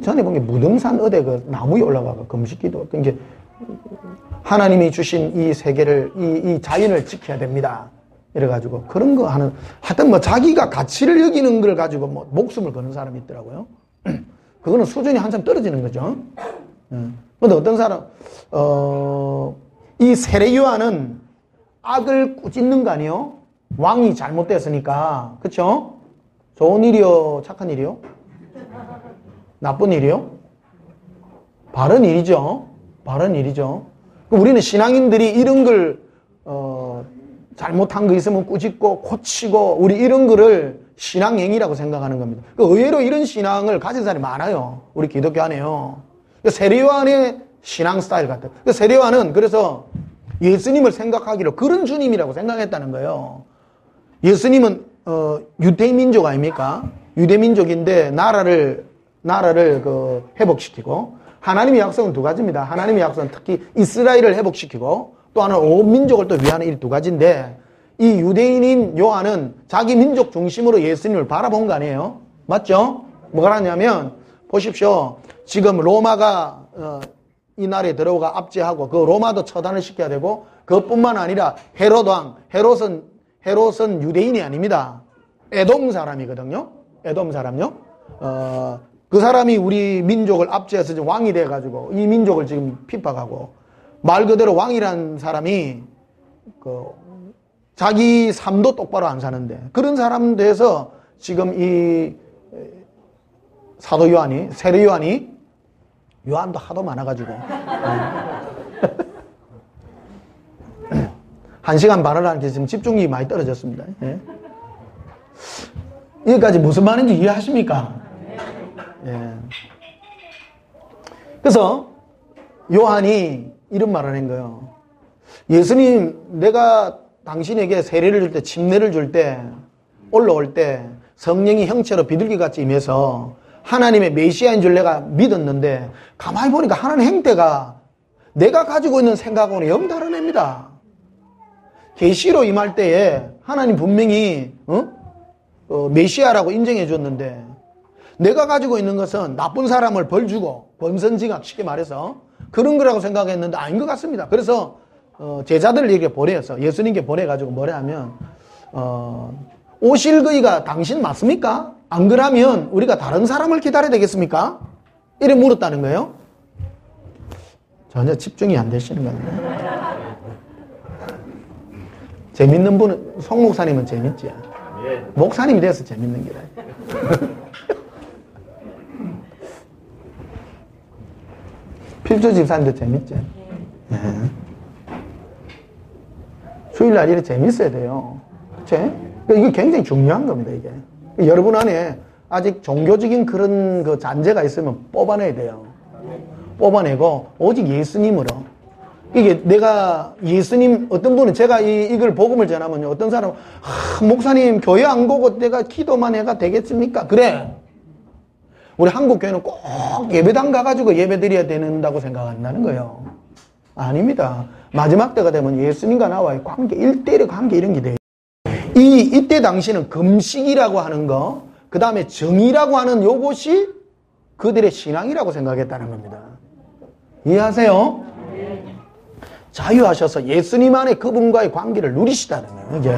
전에 본 게 무등산 어대 그 나무에 올라가가 금식기도. 그러니까 하나님이 주신 이 세계를 이 자연을 지켜야 됩니다. 이래가지고 그런 거 하여튼 뭐 자기가 가치를 여기는 걸 가지고 뭐 목숨을 거는 사람이 있더라고요. 그거는 수준이 한참 떨어지는 거죠. 근데 어떤 사람 이 세례 요한은 악을 꾸짖는 거 아니에요? 왕이 잘못됐으니까. 그쵸? 좋은 일이요? 착한 일이요? 나쁜 일이요? 바른 일이죠. 바른 일이죠. 우리는 신앙인들이 이런 걸 잘못한 거 있으면 꾸짖고 고치고 우리 이런 거를 신앙행위라고 생각하는 겁니다. 의외로 이런 신앙을 가진 사람이 많아요. 우리 기독교 안에요. 세례 요한의 신앙 스타일 같아요. 세례 요한은 그래서 예수님을 생각하기로 그런 주님이라고 생각했다는 거예요. 예수님은 유대민족 아닙니까? 유대민족인데 나라를 회복시키고 하나님의 약속은 두 가지입니다. 하나님의 약속은 특히 이스라엘을 회복시키고 또 하나는 온 민족을 또 위하는 이 두 가지인데 이 유대인인 요한은 자기 민족 중심으로 예수님을 바라본 거 아니에요? 맞죠? 뭐가 하냐면 보십시오. 지금 로마가 이 나라에 들어오가 압제하고 그 로마도 처단을 시켜야 되고 그것뿐만 아니라 헤롯 왕, 헤롯은 유대인이 아닙니다. 에돔 사람이거든요. 에돔 사람요. 그 사람이 우리 민족을 압제해서 지금 왕이 돼가지고 이 민족을 지금 핍박하고 말 그대로 왕이란 사람이 자기 삶도 똑바로 안 사는데 그런 사람 돼서 지금 이 사도 요한이 세례 요한도 하도 많아가지고 1시간 반을 하는 게 지금 집중력이 많이 떨어졌습니다. 예. 여기까지 무슨 말인지 이해하십니까? 예. 그래서 요한이 이런 말을 한 거예요. 예수님, 내가 당신에게 세례를 줄 때, 침례를 줄 때, 올라올 때 성령이 형체로 비둘기같이 임해서 하나님의 메시아인 줄 내가 믿었는데 가만히 보니까 하나님 행태가 내가 가지고 있는 생각하고는 영 다른 애입니다. 계시로 임할 때에 하나님 분명히 메시아라고 인정해 줬는데 내가 가지고 있는 것은 나쁜 사람을 벌 주고 번선징악 쉽게 말해서 그런 거라고 생각했는데 아닌 것 같습니다. 그래서 제자들을 이렇게 보내서 예수님께 보내가지고 뭐래 하면 오실 그이가 당신 맞습니까? 안 그러면 우리가 다른 사람을 기다려야 되겠습니까? 이래 물었다는 거예요. 전혀 집중이 안 되시는 겁니다. 재밌는 분은 송 목사님은 재밌지. 목사님이 돼서 재밌는 게라. 필조 집사님도 재밌지. 네. 주일날 일이 재밌어야 돼요. 그치? 이게 굉장히 중요한 겁니다, 이게. 여러분 안에 아직 종교적인 그런 그 잔재가 있으면 뽑아내야 돼요. 뽑아내고 오직 예수님으로. 이게 내가 예수님, 어떤 분은 제가 이걸 복음을 전하면요, 어떤 사람은 목사님 교회 안 가고 내가 기도만 해가 되겠습니까? 그래. 우리 한국 교회는 꼭 예배당 가가지고 예배 드려야 된다고 생각한다는 거예요. 아닙니다. 마지막 때가 되면 예수님과 나와의 관계, 1대1의 관계 이런 게 돼요. 이때 당시는 금식이라고 하는 거, 그 다음에 정의라고 하는 요것이 그들의 신앙이라고 생각했다는 겁니다. 이해하세요? 자유하셔서 예수님 안에 그분과의 관계를 누리시다는 거예요. 이게.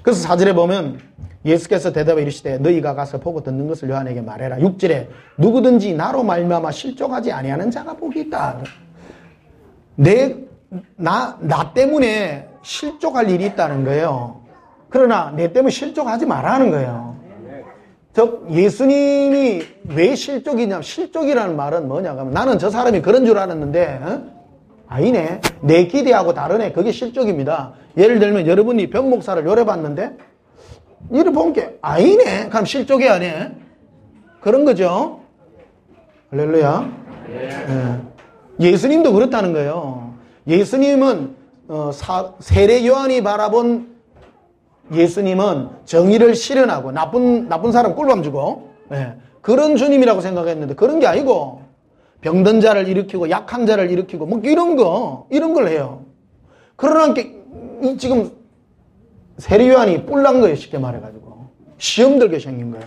그래서 4절에 보면 예수께서 대답해 이르시되 너희가 가서 보고 듣는 것을 요한에게 말해라. 6절에 누구든지 나로 말미암아 실족하지 아니하는 자가 복이 있다. 나 때문에 실족할 일이 있다는 거예요. 그러나 내 때문에 실족하지 말라는 거예요. 즉 예수님이 왜 실족이냐, 실족이라는 말은 뭐냐 하면 나는 저 사람이 그런 줄 알았는데 아니네, 내 기대하고 다르네, 그게 실족입니다. 예를 들면 여러분이 변목사를 요래봤는데 이를 본 게 아니네, 그럼 실족이 아니네, 그런 거죠. 할렐루야. 예수님도 그렇다는 거예요. 예수님은 세례 요한이 바라본 예수님은 정의를 실현하고 나쁜 사람 꿀밤 주고 그런 주님이라고 생각했는데 그런 게 아니고 병든 자를 일으키고 약한 자를 일으키고 뭐 이런 걸 해요. 그러나 지금 세례 요한이 뿔난 거예요. 쉽게 말해가지고 시험 들게 생긴 거예요.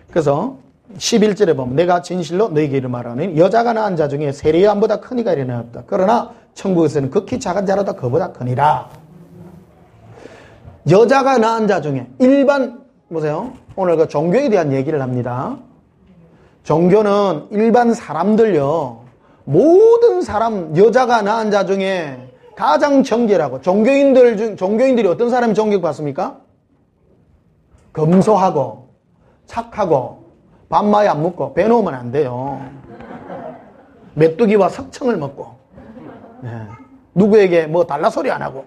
그래서 11절에 보면 내가 진실로 너희에게 이르 말하노니 여자가 낳은 자 중에 세례 요한보다 큰 이가 일어났다. 그러나 천국에서는 극히 작은 자라도 그보다 크니라. 여자가 낳은 자 중에 일반, 보세요. 오늘 그 종교에 대한 얘기를 합니다. 종교는 일반 사람들요, 모든 사람, 여자가 낳은 자 중에 가장 정결하고, 종교인들이 어떤 사람이 존경받습니까? 검소하고 착하고 밤마에 안 먹고 배 놓으면 안 돼요. 메뚜기와 석청을 먹고 누구에게 뭐 달라 소리 안 하고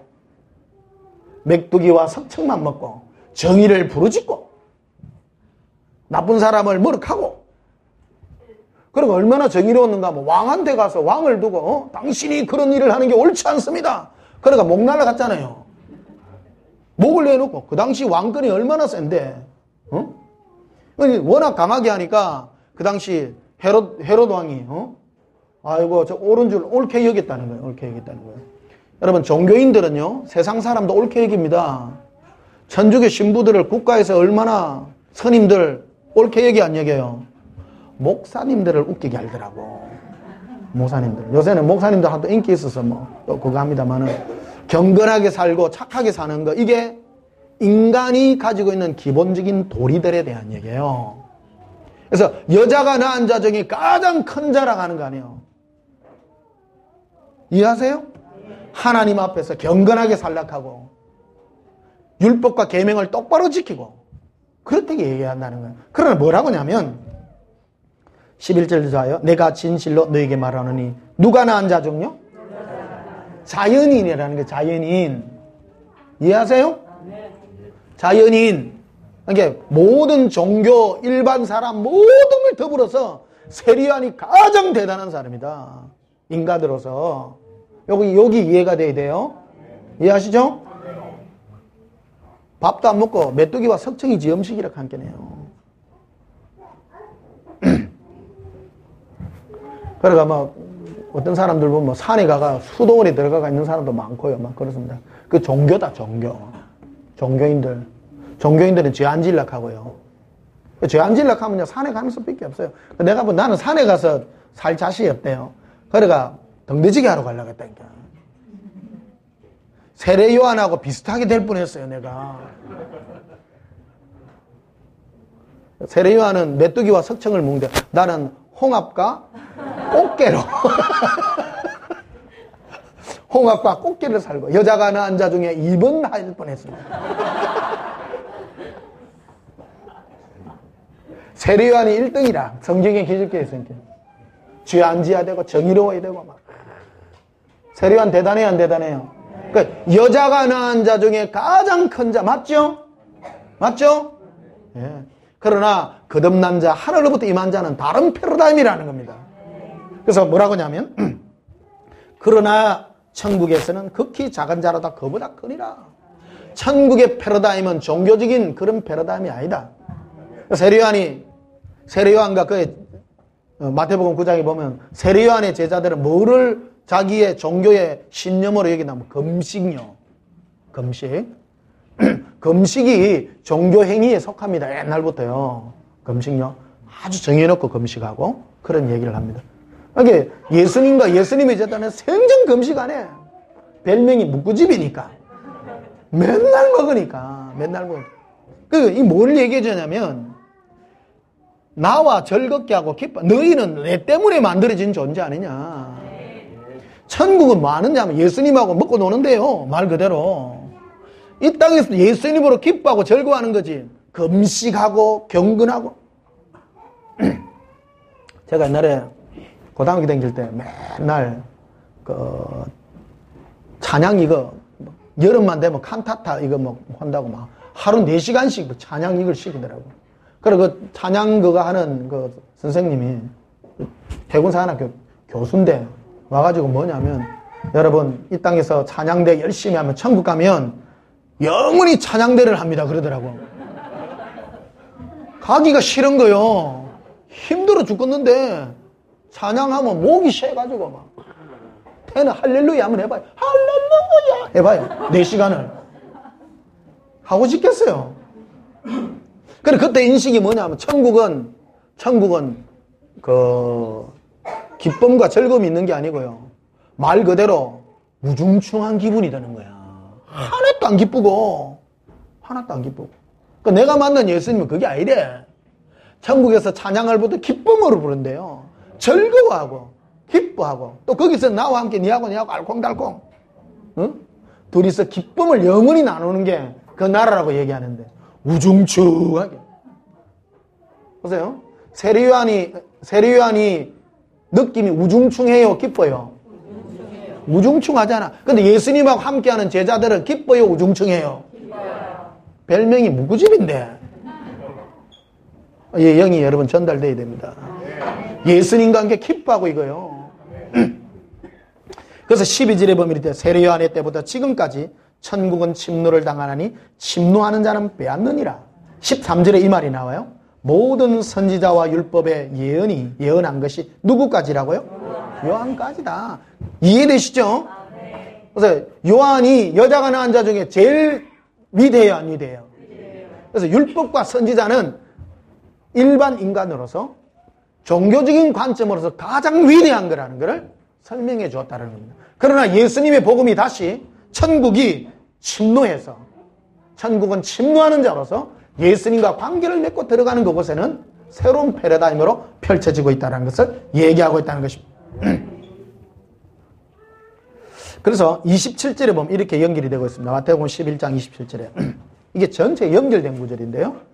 메뚜기와 석청만 먹고 정의를 부르짖고 나쁜 사람을 머쓱하고, 그리고 얼마나 정의로웠는가 하면 왕한테 가서 왕을 두고 당신이 그런 일을 하는 게 옳지 않습니다. 그러니까 목 날라갔잖아요. 목을 내놓고, 그 당시 왕권이 얼마나 센데 워낙 강하게 하니까 그 당시 헤롯 왕이 아이고 저 옳은 줄 옳게 여겼다는 거예요. 옳게 여겼다는 거예요. 여러분, 종교인들은요 세상 사람도 옳게 여깁니다. 천주교 신부들을 국가에서 얼마나 스님들 옳게 여기 안 여겨요. 목사님들을 웃기게 하더라고. 목사님들 요새는 목사님들 한도 인기 있어서 뭐 또 그거 합니다만은 경건하게 살고 착하게 사는 거, 이게 인간이 가지고 있는 기본적인 도리들에 대한 얘기예요. 그래서 여자가 낳은 자 중에 가장 큰 자라고 하는 거 아니에요. 이해하세요? 하나님 앞에서 경건하게 살락하고 율법과 계명을 똑바로 지키고 그렇게 얘기한다는 거예요. 그러나 뭐라고 하냐면 11절 자요, 내가 진실로 너에게 말하노니 누가 낳은 자 중요? 자연인이라는 게 자연인. 이해하세요? 자연인. 그러니까 모든 종교, 일반 사람 모든 걸 더불어서 세례 요한이 가장 대단한 사람이다. 인간으로서. 여기 이해가 돼야 돼요. 이해하시죠? 밥도 안 먹고 메뚜기와 석청이 지 음식이라고 한 게네요. 그러니까 막 어떤 사람들 보면 뭐 산에 가가 수도원에 들어가 있는 사람도 많고요. 막 그렇습니다. 그 종교다, 종교. 종교인들은 죄 안 질락하고요. 죄 안 질락하면 산에 가는 수밖에 없어요. 내가 뭐 나는 산에 가서 살 자신이 없대요. 그러니까 덩대지게 하러 가려고 했다니까. 세례 요한하고 비슷하게 될 뻔했어요, 내가. 세례 요한은 메뚜기와 석청을 먹는데 나는 홍합과 꽃게로 홍합과 꽃게를 살고 여자가 낳은 자 중에 입원할 뻔했습니다. 세례 요한이 1등이라 성경에 기록되어 있으니까 죄 안 지어야 되고 정의로워야 되고 막. 세례 요한 대단해요, 안 대단해요? 그러니까 여자가 낳은 자 중에 가장 큰 자 맞죠? 맞죠? 예. 그러나 거듭난 자, 하늘로부터 임한 자는 다른 패러다임이라는 겁니다. 그래서 뭐라고 하냐면 그러나 천국에서는 극히 작은 자로다 그보다 크니라. 천국의 패러다임은 종교적인 그런 패러다임이 아니다. 세례요한과 그 마태복음 9장에 보면 세례요한의 제자들은 뭐를 자기의 종교의 신념으로 여기냐면 금식요. 금식. 금식이 종교 행위에 속합니다. 옛날부터요. 금식요. 아주 정해놓고 금식하고 그런 얘기를 합니다. 이게 예수님의 제자는 생전 금식 안 해. 별명이 묵구집이니까. 맨날 먹으니까. 맨날 먹으니까. 이 뭘 얘기해 주냐면 나와 즐겁게 하고 기뻐. 너희는 내 때문에 만들어진 존재 아니냐. 천국은 뭐 하느냐 하면 예수님하고 먹고 노는데요. 말 그대로. 이 땅에서 예수님으로 기뻐하고 즐거워하는 거지. 금식하고 경건하고. 제가 옛날에 고등학교 다닐 때 맨날 찬양 이거 여름만 되면 칸타타 이거 뭐 한다고 막 하루 4시간씩 찬양 이걸 시키더라고. 그래 그 찬양 그거 하는 그 선생님이 대군사관학교 교수인데 와가지고 뭐냐면 여러분 이 땅에서 찬양대 열심히 하면 천국 가면 영원히 찬양대를 합니다 그러더라고. 가기가 싫은 거요. 힘들어 죽겠는데 찬양하면 목이 쉬어가지고 막 태는 할렐루야 한번 해봐요. 할렐루야 해봐요. 4시간을 하고 싶겠어요. 그래 그때 인식이 뭐냐면 천국은 그 기쁨과 즐거움이 있는 게 아니고요. 말 그대로 무중충한 기분이 드는 거야. 하나도 안 기쁘고 그러니까 내가 만난 예수님은 그게 아니래. 천국에서 찬양을 부터 기쁨으로 부른대요. 즐거워하고 기뻐하고 또 거기서 나와 함께 니하고 알콩달콩 응? 둘이서 기쁨을 영원히 나누는 게 그 나라라고 얘기하는데 우중충하게 보세요. 세례요한이 느낌이 우중충해요 기뻐요? 우중충하잖아. 근데 예수님하고 함께하는 제자들은 기뻐요 우중충해요? 별명이 묵구집인데 영이 여러분 전달돼야 됩니다. 예수님과 함께 기뻐하고 이거요. 그래서 12절에 보면 이렇게 세례요한의 때보다 지금까지 천국은 침노를 당하나니 침노하는 자는 빼앗느니라. 13절에 이 말이 나와요. 모든 선지자와 율법의 예언한 것이 누구까지라고요? 요한까지다. 이해되시죠? 그래서 요한이 여자가 낳은 자 중에 제일 위대해요 안 위대해요? 그래서 율법과 선지자는 일반 인간으로서 종교적인 관점으로서 가장 위대한 거라는 것을 설명해 주었다는 겁니다. 그러나 예수님의 복음이 다시 천국은 침노하는 자로서 예수님과 관계를 맺고 들어가는 그곳에는 새로운 패러다임으로 펼쳐지고 있다는 것을 얘기하고 있다는 것입니다. 그래서 27절에 보면 이렇게 연결이 되고 있습니다. 마태복음 11장 27절에 이게 전체 연결된 구절인데요.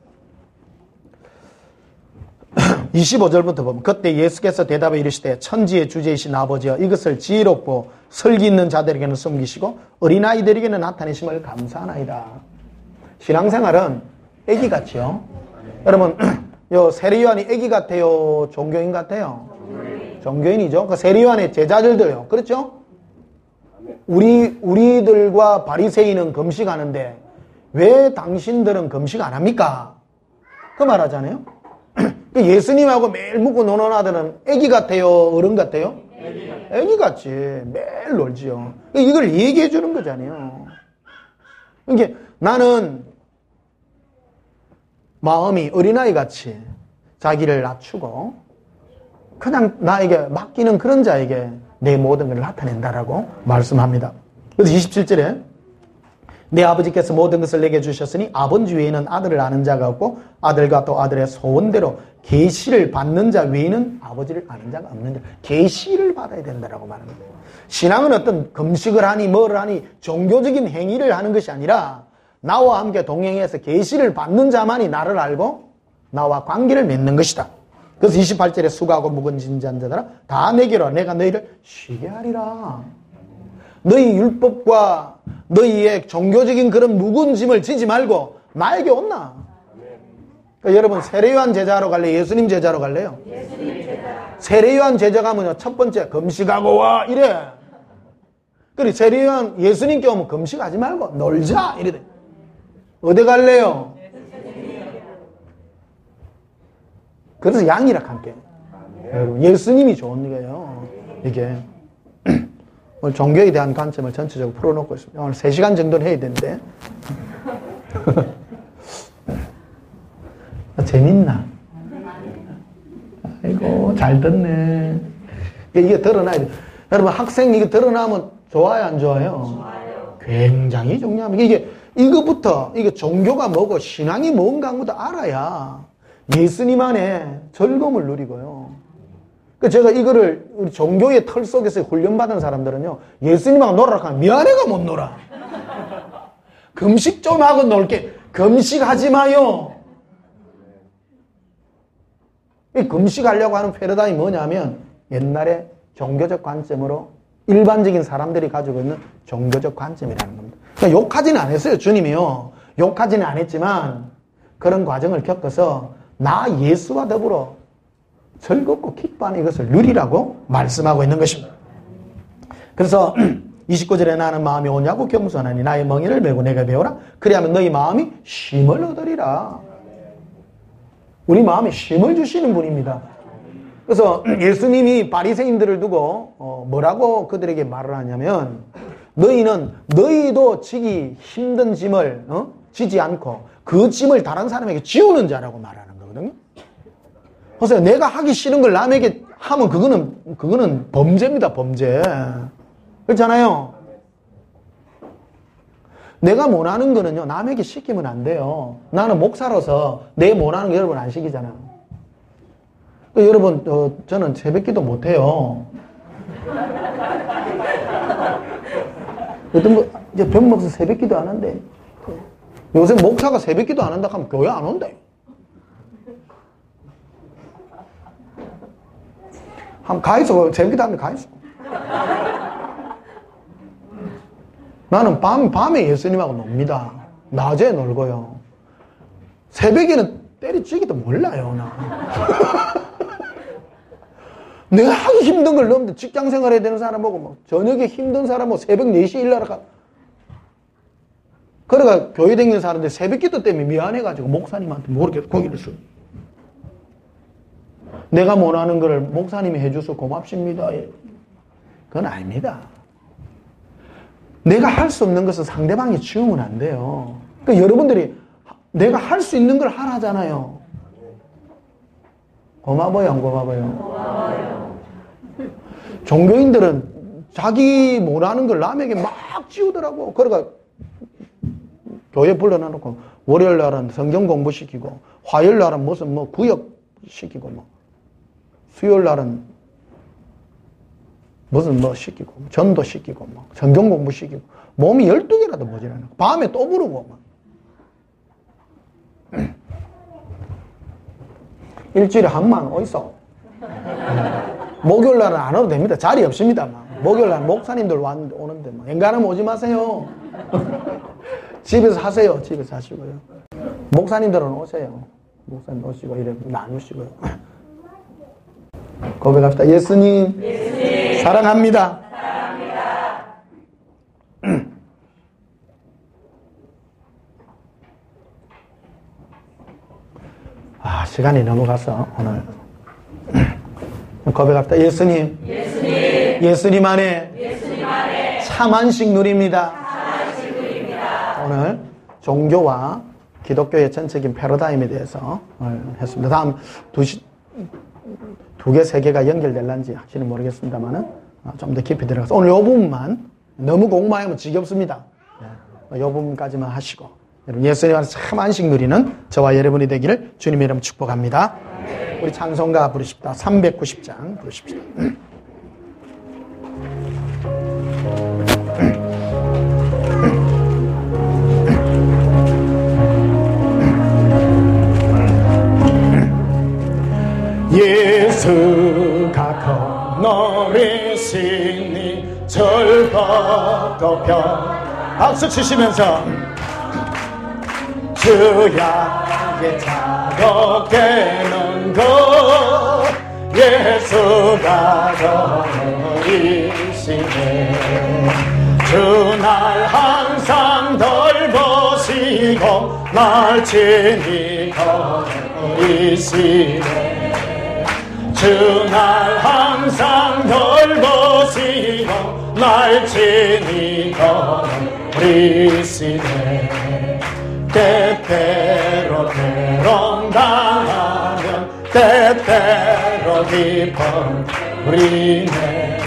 25절부터 보면 그때 예수께서 대답해 이르시되 천지의 주제이신 아버지여 이것을 지혜롭고 설기 있는 자들에게는 숨기시고 어린아이들에게는 나타내심을 감사하나이다. 신앙생활은 애기 같죠? 여러분 요 세례요한이 애기 같아요? 종교인 같아요? 종교인이죠. 그 세례요한의 제자들도요. 그렇죠? 우리들과 바리새인은 금식하는데 왜 당신들은 금식 안 합니까? 그 말하잖아요. 예수님하고 매일 묵고 노는 아들은 애기 같아요? 어른 같아요? 애기 같지. 매일 놀지요. 이걸 얘기해 주는 거잖아요. 그러니까 나는 마음이 어린아이 같이 자기를 낮추고 그냥 나에게 맡기는 그런 자에게 내 모든 걸 나타낸다라고 말씀합니다. 그래서 27절에 내 아버지께서 모든 것을 내게 주셨으니 아버지 외에는 아들을 아는 자가 없고 아들과 또 아들의 소원대로 계시를 받는 자 외에는 아버지를 아는 자가 없는 자. 계시를 받아야 된다라고 말합니다. 신앙은 어떤 금식을 하니 뭐를 하니 종교적인 행위를 하는 것이 아니라 나와 함께 동행해서 계시를 받는 자만이 나를 알고 나와 관계를 맺는 것이다. 그래서 28절에 수고하고 무거운 짐진 자들아 다 내게로 내가 너희를 쉬게 하리라. 너희 율법과 너희의 종교적인 그런 묵은 짐을 지지 말고 나에게 온나. 그러니까 여러분 세례요한 제자로 갈래요? 예수님 제자로 갈래요? 예수님 제자. 세례요한 제자 가면요 첫 번째 금식하고 와 이래. 그리고 세례요한 예수님께 오면 금식하지 말고 놀자 이래. 어디 갈래요? 그래서 양이라 할게. 여러분 예수님이 좋은 거예요. 이게 오늘 종교에 대한 관점을 전체적으로 풀어놓고 있습니다. 오늘 3시간 정도는 해야 되는데 재밌나? 아이고 잘 듣네. 이게 드러나야 돼. 여러분 학생 이거 드러나면 좋아요 안 좋아요? 좋아요. 굉장히 중요합니다. 이거부터 이게 종교가 뭐고 신앙이 뭔가 한번 알아야 예수님 안에 즐거움을 누리고요. 제가 이거를 우리 종교의 털 속에서 훈련받은 사람들은요, 예수님하고 놀아라 하면 미안해가 못 놀아. 금식 좀 하고 놀게. 금식하지 마요. 이 금식하려고 하는 패러다임이 뭐냐면 옛날에 종교적 관점으로 일반적인 사람들이 가지고 있는 종교적 관점이라는 겁니다. 그러니까 욕하지는 안 했어요, 주님이요. 욕하지는 안 했지만 그런 과정을 겪어서 나 예수와 더불어 즐겁고 기뻐하는 이것을 누리라고 말씀하고 있는 것입니다. 그래서 29절에 나는 마음이 오냐고 겸손하니 나의 멍에를 메고 내가 배우라. 그리하면 너희 마음이 쉼을 얻으리라. 우리 마음에 쉼을 주시는 분입니다. 그래서 예수님이 바리새인들을 두고 뭐라고 그들에게 말을 하냐면 너희도 지기 힘든 짐을 지지 않고 그 짐을 다른 사람에게 지우는 자라고 말하는 거거든요. 그래서 내가 하기 싫은 걸 남에게 하면 그거는 범죄입니다. 범죄. 그렇잖아요. 내가 원하는 거는요 남에게 시키면 안 돼요. 나는 목사로서 내 원하는 거 여러분 안 시키잖아. 여러분 저는 새벽기도 못해요. 어떤 분 이제 병 먹어서 새벽기도 안 한대. 요새 목사가 새벽기도 안 한다 하면 교회 안 온대. 한번 가있어. 새벽기도 하면 가있어. 나는 밤에 예수님하고 놉니다. 낮에 놀고요. 새벽에는 때리치기도 몰라요, 나. 내가 하기 힘든 걸 넘는데 직장 생활해야 되는 사람 보고 뭐 저녁에 힘든 사람 뭐 새벽 4시에 일하러 가. 그래가 교회 다니는 사람들 새벽 기도 때문에 미안해가지고 목사님한테 모르게 고기를 써. 내가 원하는 거를 목사님이 해줘서 고맙습니다. 그건 아닙니다. 내가 할 수 없는 것은 상대방이 치우면 안 돼요. 그러니까 여러분들이 내가 할 수 있는 걸 하라잖아요. 고마워요, 안 고마워요? 고마워요. 종교인들은 자기 원하는 걸 남에게 막 지우더라고. 그러니까 교회 불러놔놓고 월요일 날은 성경 공부시키고 화요일 날은 무슨 구역 시키고 수요일 날은 무슨 시키고 전도 시키고 성경 공부 시키고 몸이 12개라도 모자라는 밤에 또 부르고 일주일에 한만 어디서 목요일 날은 안 와도 됩니다. 자리 없습니다. 목요일 날 목사님들 오는데 엔간하면 오지 마세요. 집에서 하세요. 집에서 하시고요. 목사님들은 오세요. 목사님 오시고 이래 나누시고요. 고백합시다. 예수님, 사랑합니다. 시간이 넘어가서 오늘 고백합시다. 예수님, 예수님 안에 참 안식 누립니다. 오늘 종교와 기독교의 전체적인 패러다임에 대해서 했습니다. 다음 두 개, 세 개가 연결될런지 확실히 모르겠습니다만은 좀 더 깊이 들어가서 오늘 이 부분만 너무 공부하면 지겹습니다. 이 부분까지만 하시고 여러분 예수님 안에서 참 안식 누리는 저와 여러분이 되기를 주님의 이름 축복합니다. 우리 찬송가 부르십시다. 390장 부르십시다. 예수가 건너리시니 즐겁고 박수 치시면서 주야의 자로 깨는 것 예수가 너희시네. 주 날 항상 돌보시고 날 친히 거느리시네. 주 날 항상 돌보시고 날 친히 거느리시네. 때때로 대롱당하면 때때로 깊은 우리네.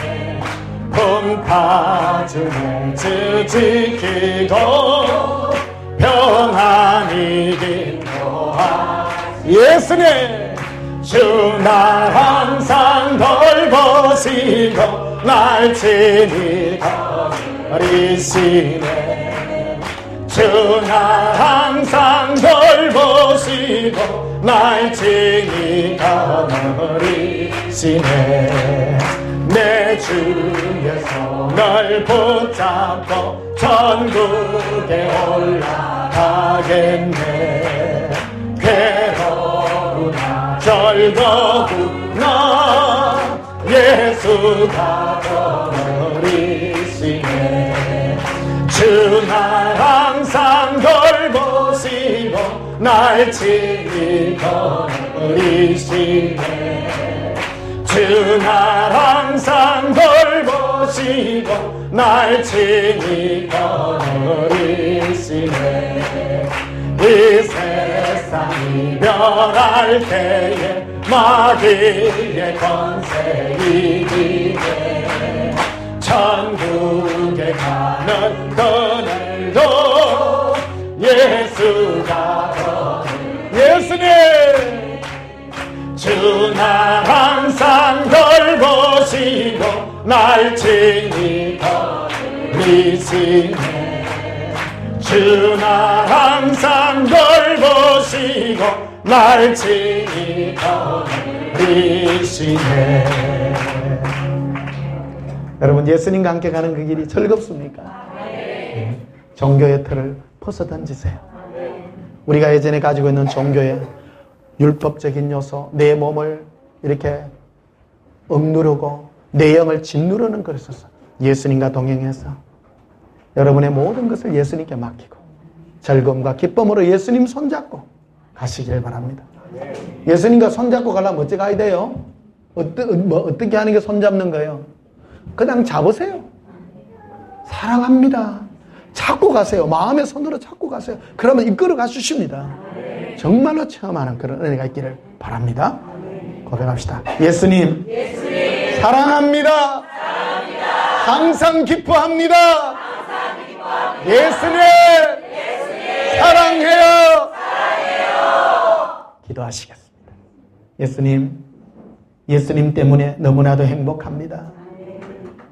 품가슴에 지키고 평안히 인도하 예수님. 주 날 항상 돌보시고 날 친히 거느리시네. 주 날 항상 돌보시고 날 친히 거느리시네. 내 주의 손을 붙잡고 천국에 올라가겠네. 괴로우나 즐거우나 예수가 거느리시네. 주 날 항상 돌보시고 날 친히 거느리시네. 주 날 항상 돌보시고 날 친히 거느리시네. 이 세상 이별할 때에 마귀의 권세 이기네. 천국에 가는 그날도 예수가 예수님. 주 날 항상 돌보시고 날 친히 거느리시네. 주 날 항상 돌보시고 날 친히 거느리시네. 여러분, 예수님과 함께 가는 그 길이 즐겁습니까? 종교의 틀을 벗어던지세요. 우리가 예전에 가지고 있는 종교의 율법적인 요소, 내 몸을 이렇게 억누르고 내 영을 짓누르는 것에서 예수님과 동행해서 여러분의 모든 것을 예수님께 맡기고 즐거움과 기쁨으로 예수님 손잡고 가시길 바랍니다. 예수님과 손잡고 가려면 어찌 가야 돼요? 어떻게 하는 게 손잡는 거예요? 그냥 잡으세요. 사랑합니다. 잡고 가세요. 마음의 손으로 잡고 가세요. 그러면 이끌어 가주십니다. 정말로 체험하는 그런 은혜가 있기를 바랍니다. 고백합시다. 예수님, 사랑합니다. 항상 기뻐합니다. 예수님, 사랑해요. 기도하시겠습니다. 예수님 때문에 너무나도 행복합니다.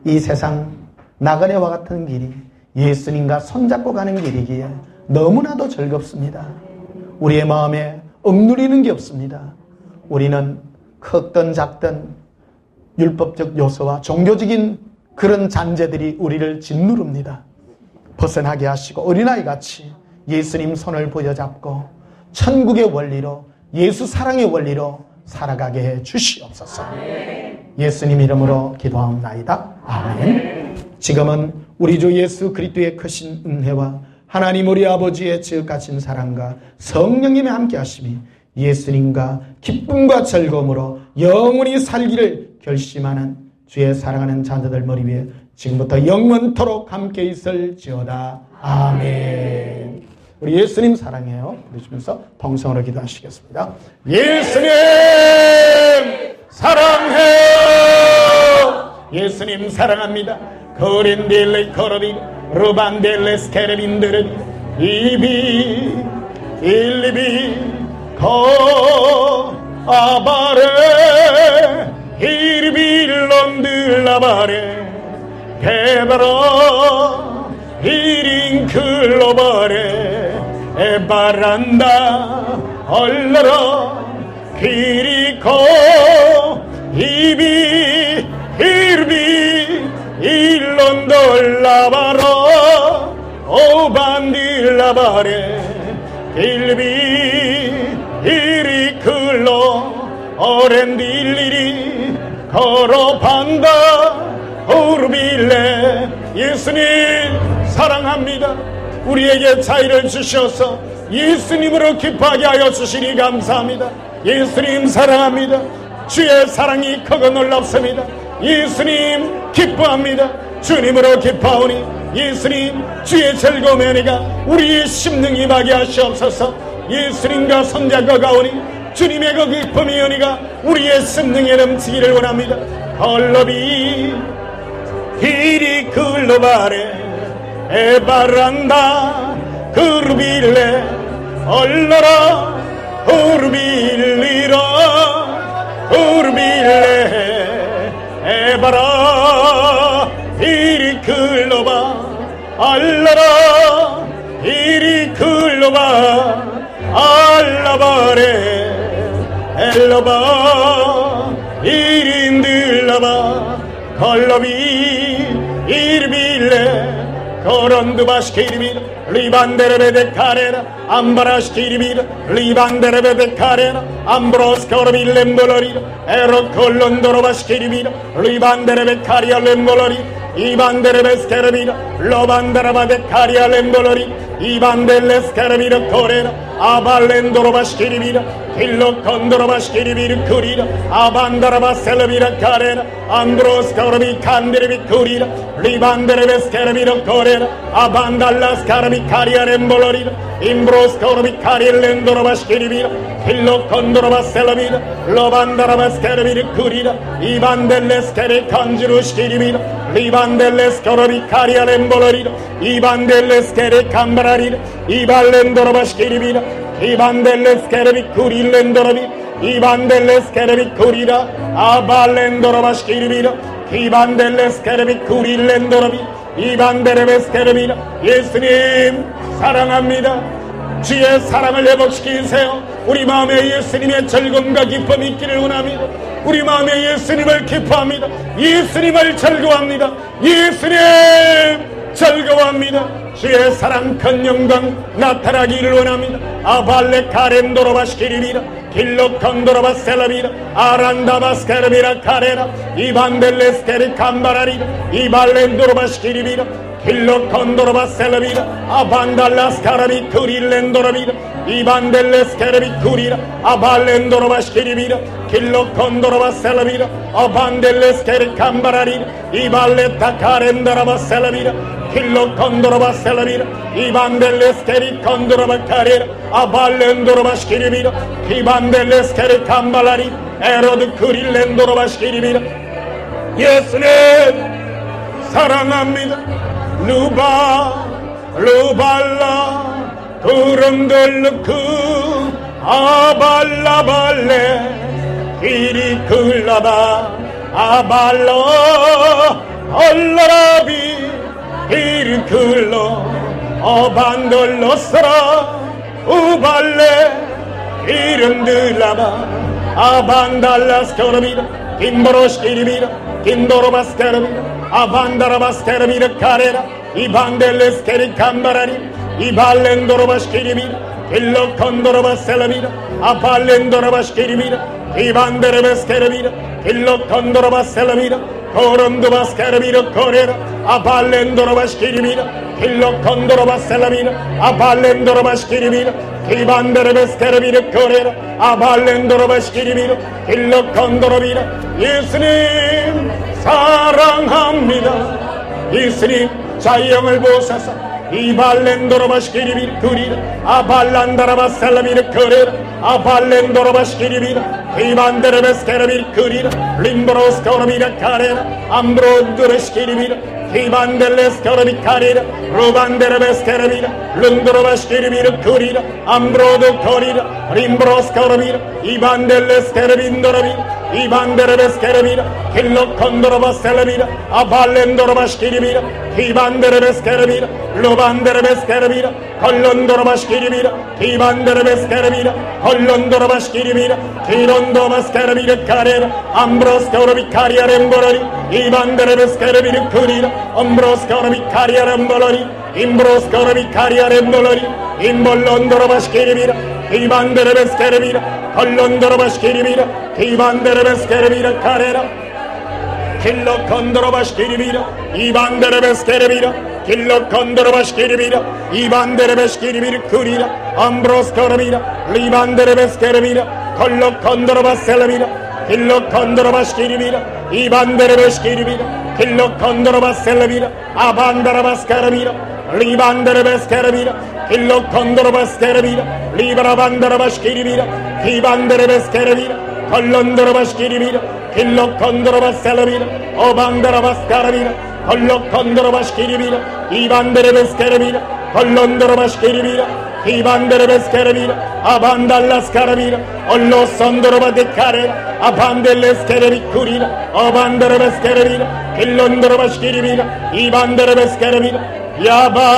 이 세상 나그네와 같은 길이 예수님과 손잡고 가는 길이기에 너무나도 즐겁습니다. 우리의 마음에 억누리는 게 없습니다. 우리는 컸던 작던 율법적 요소와 종교적인 그런 잔재들이 우리를 짓누릅니다. 벗어나게 하시고 어린아이같이 예수님 손을 부여잡고 천국의 원리로, 예수 사랑의 원리로 살아가게 해 주시옵소서. 예수님 이름으로 기도하옵나이다. 아멘. 지금은 우리 주 예수 그리스도의 크신 은혜와 하나님 우리 아버지의 지극하신 사랑과 성령님의 함께 하심이 예수님과 기쁨과 즐거움으로 영원히 살기를 결심하는 주의 사랑하는 자녀들 머리 위에 지금부터 영원토록 함께 있을지어다. 아멘. 우리 예수님 사랑해요 부르시면서 통성으로 기도하시겠습니다. 예수님 사랑해요. 예수님 사랑합니다. 코린딜레 코로비 루반델레 스케르빈들은 이비 일리비 코 아바레 일빌론들라바레 페바로 이링클로바레 에바란다 얼라라 키리코 이비 일비 일론돌라바라 오반딜라바레 길비 이리 클로 어렌딜리리 걸어반다 우르빌레. 예수님 사랑합니다. 우리에게 자유를 주셔서 예수님으로 기뻐하게 하여 주시니 감사합니다. 예수님 사랑합니다. 주의 사랑이 크고 놀랍습니다. 예수님 기뻐합니다. 주님으로 기뻐하오니 예수님 주의 즐거움의 은혜가 우리의 심령이 임하게 하시옵소서. 예수님과 손잡고 가오니 주님의 그 기쁨의 은혜가 우리의 심령에 넘치기를 원합니다. 헐러비 이리 글로바레 에바란다 그르빌레 얼러라 우르빌리라 우르빌레 에바라 이리 글로바 알라라 이리 글로바 알라바레 엘로바 이린들라바 걸러비 이르빌레 거런드바시키리비라 리반데레베데 카레라 암바라시키리비라 리반데레베데 카레라 암브로스 거르빌렘볼러리라 에로콜론도로바시키리비라 리반데레베 카리아 렘볼러리 이반데레베스케르비라 로반데라바데 카리아 렘볼러리 이반델레스케르비라 코레라 아발렌도로바시키리비라 힐로콘도로바시키리비라 쿠리라 아반다라바셀비라 카레라 암브로스 거르비 칸데레비 쿠리라 리반데레베스케르비라 코레라 아반달라스카르비 카리아 렘볼러리라 임브로스 거르비 카리엘렌도로바시키리비라 힐로콘도로바셀비라 로반다라바스케르비라 쿠리라 이반델레스케레 컨지루시키리비라 리반델레스 거르비 카리아 렘볼러리라 이반델레스케레 캄바라리라 이발렌도로바시키리비라 이반델레스케레비 쿠릴렌도로비 이반델레스케레비 쿠리라 아발렌도로바시키리비라 이반델레스케레비 쿠릴렌도로비 이반데레베스케레비라. 예수님 사랑합니다. 주의 사랑을 회복시키세요. 우리 마음에 예수님의 즐거움과 기쁨이 있기를 원합니다. 우리 마음에 예수님을 기뻐합니다. 예수님을 즐거워합니다. 예수님 즐거워합니다. 주의 사랑 큰 영광 나타나기를 원합니다. 아발레 카렌도로바시키리비라 길로콘도로바셀라비라 아란다바스케르비라 카레라 이반델레스케리 캄바라리라 이발렌도로바시키리비라 길로콘도로바셀라비라 아반달라스카라비 쿠릴렌도라비라 이반델레스케르비 쿠리라 아발렌도로바시키리비라 길로콘도로바셀라비라 아반델레스케리 캄바라리라 이발레타 카렌다라바셀라비라 길로콘도로바셀라비라 이반델레스케리 콘도로바카레라 아발렌도로바시키리비라 이반델레스케리 캄발라리 에로드 쿠릴렌도로바시키리비라. 예수님 사랑합니다. 루발라 구름들르크 아발라발레 이리클라바 아발라 얼라라비 이리클로 어반돌로스라 우발레 이름들라바 아반달라스코르비라 김보로시키리비라 김도로바스케르비라 아반다라바스케르비라 카레라 이반델레스케리 캄바라리 이발렌도로바시키리비라 길로콘도로바셀라비라 아발렌도로바시키리비라 이반데레베스케르비라 길로콘도로바셀라비라 코름도바스케르비라 코레라 아발렌도로바시키리비라 길로콘도로바셀라비라 아발렌도로바시키리비라 이반데레베스케르비라 코레라 아발렌도로바시키리비라 길로콘도로비라. 예수님 사랑합니다. 예수님 자영을 보소서. 이발렌도로바시키리비라 쿠리라 아발란다라바셀라비라 코레라 아발렌도로바시키리비라 이반데레베스케르비라 쿠리라 림브로스코르비라 카레라 암브로드르시키리비라 이반델레스코르비 카레라 루반데레베스케르비라 룬도로바시키리비라 쿠리라 암브로드 코리라 림브로스코르비라 이반델레스케르빈도로비라 이반데레베스케르비라 길로콘도로바셀라비라 아발렌도로바시키리비라 Kibanderebes Kerabira, Lubanderebes Kerabira, Holondorabas Kiribira, Kibanderebes Kerabira, Holondorabas Kiribira, Kirondobas Kerabira Carrera, Ambros Karabicaria Rembolari, Ibanderebes Kerabira Kurira, Ambros Karabicaria Rembolari, Imbros Karabicaria Rembolari, Imbolondorabas Kiribira, Kibanderebes Kerabira, Holondorabas Kiribira, Kibanderebes Kerabira Carrera, Killo Kondorobas Kiribira, Ibanderebes Kerabira, Killo Kondorobas Kiribira, Ibanderebes Kiribira Kurira, Ambros Korabira, Libanderebes Kerabira, Kollo Kondorobas Selavira, Killo Kondorobas Kiribira, Ibanderebes Kiribira, Killo Kondorobas Selavira, Abandarabas Karabira, Libanderebes Kerabira, Killo Kondorobas Kerabira, Libarabandarabas Kiribira, Ibanderebes Kerabira, Kollondorobas Kiribira, Killo Kondorobas Selavira, Obandarabas Karabira, Kollo Kondorobas Kiribira, Ibanderebes Kerabira, Kollondorobas Kiribira, Ibanderebes Kerabira, Abandallas Karabira, Ollo Sondoroba de Carrera, Abandeles Kerabicurira, Obanderebes Kerabira, Killondorobas Kiribira, Ibanderebes Kerabira, Yaba,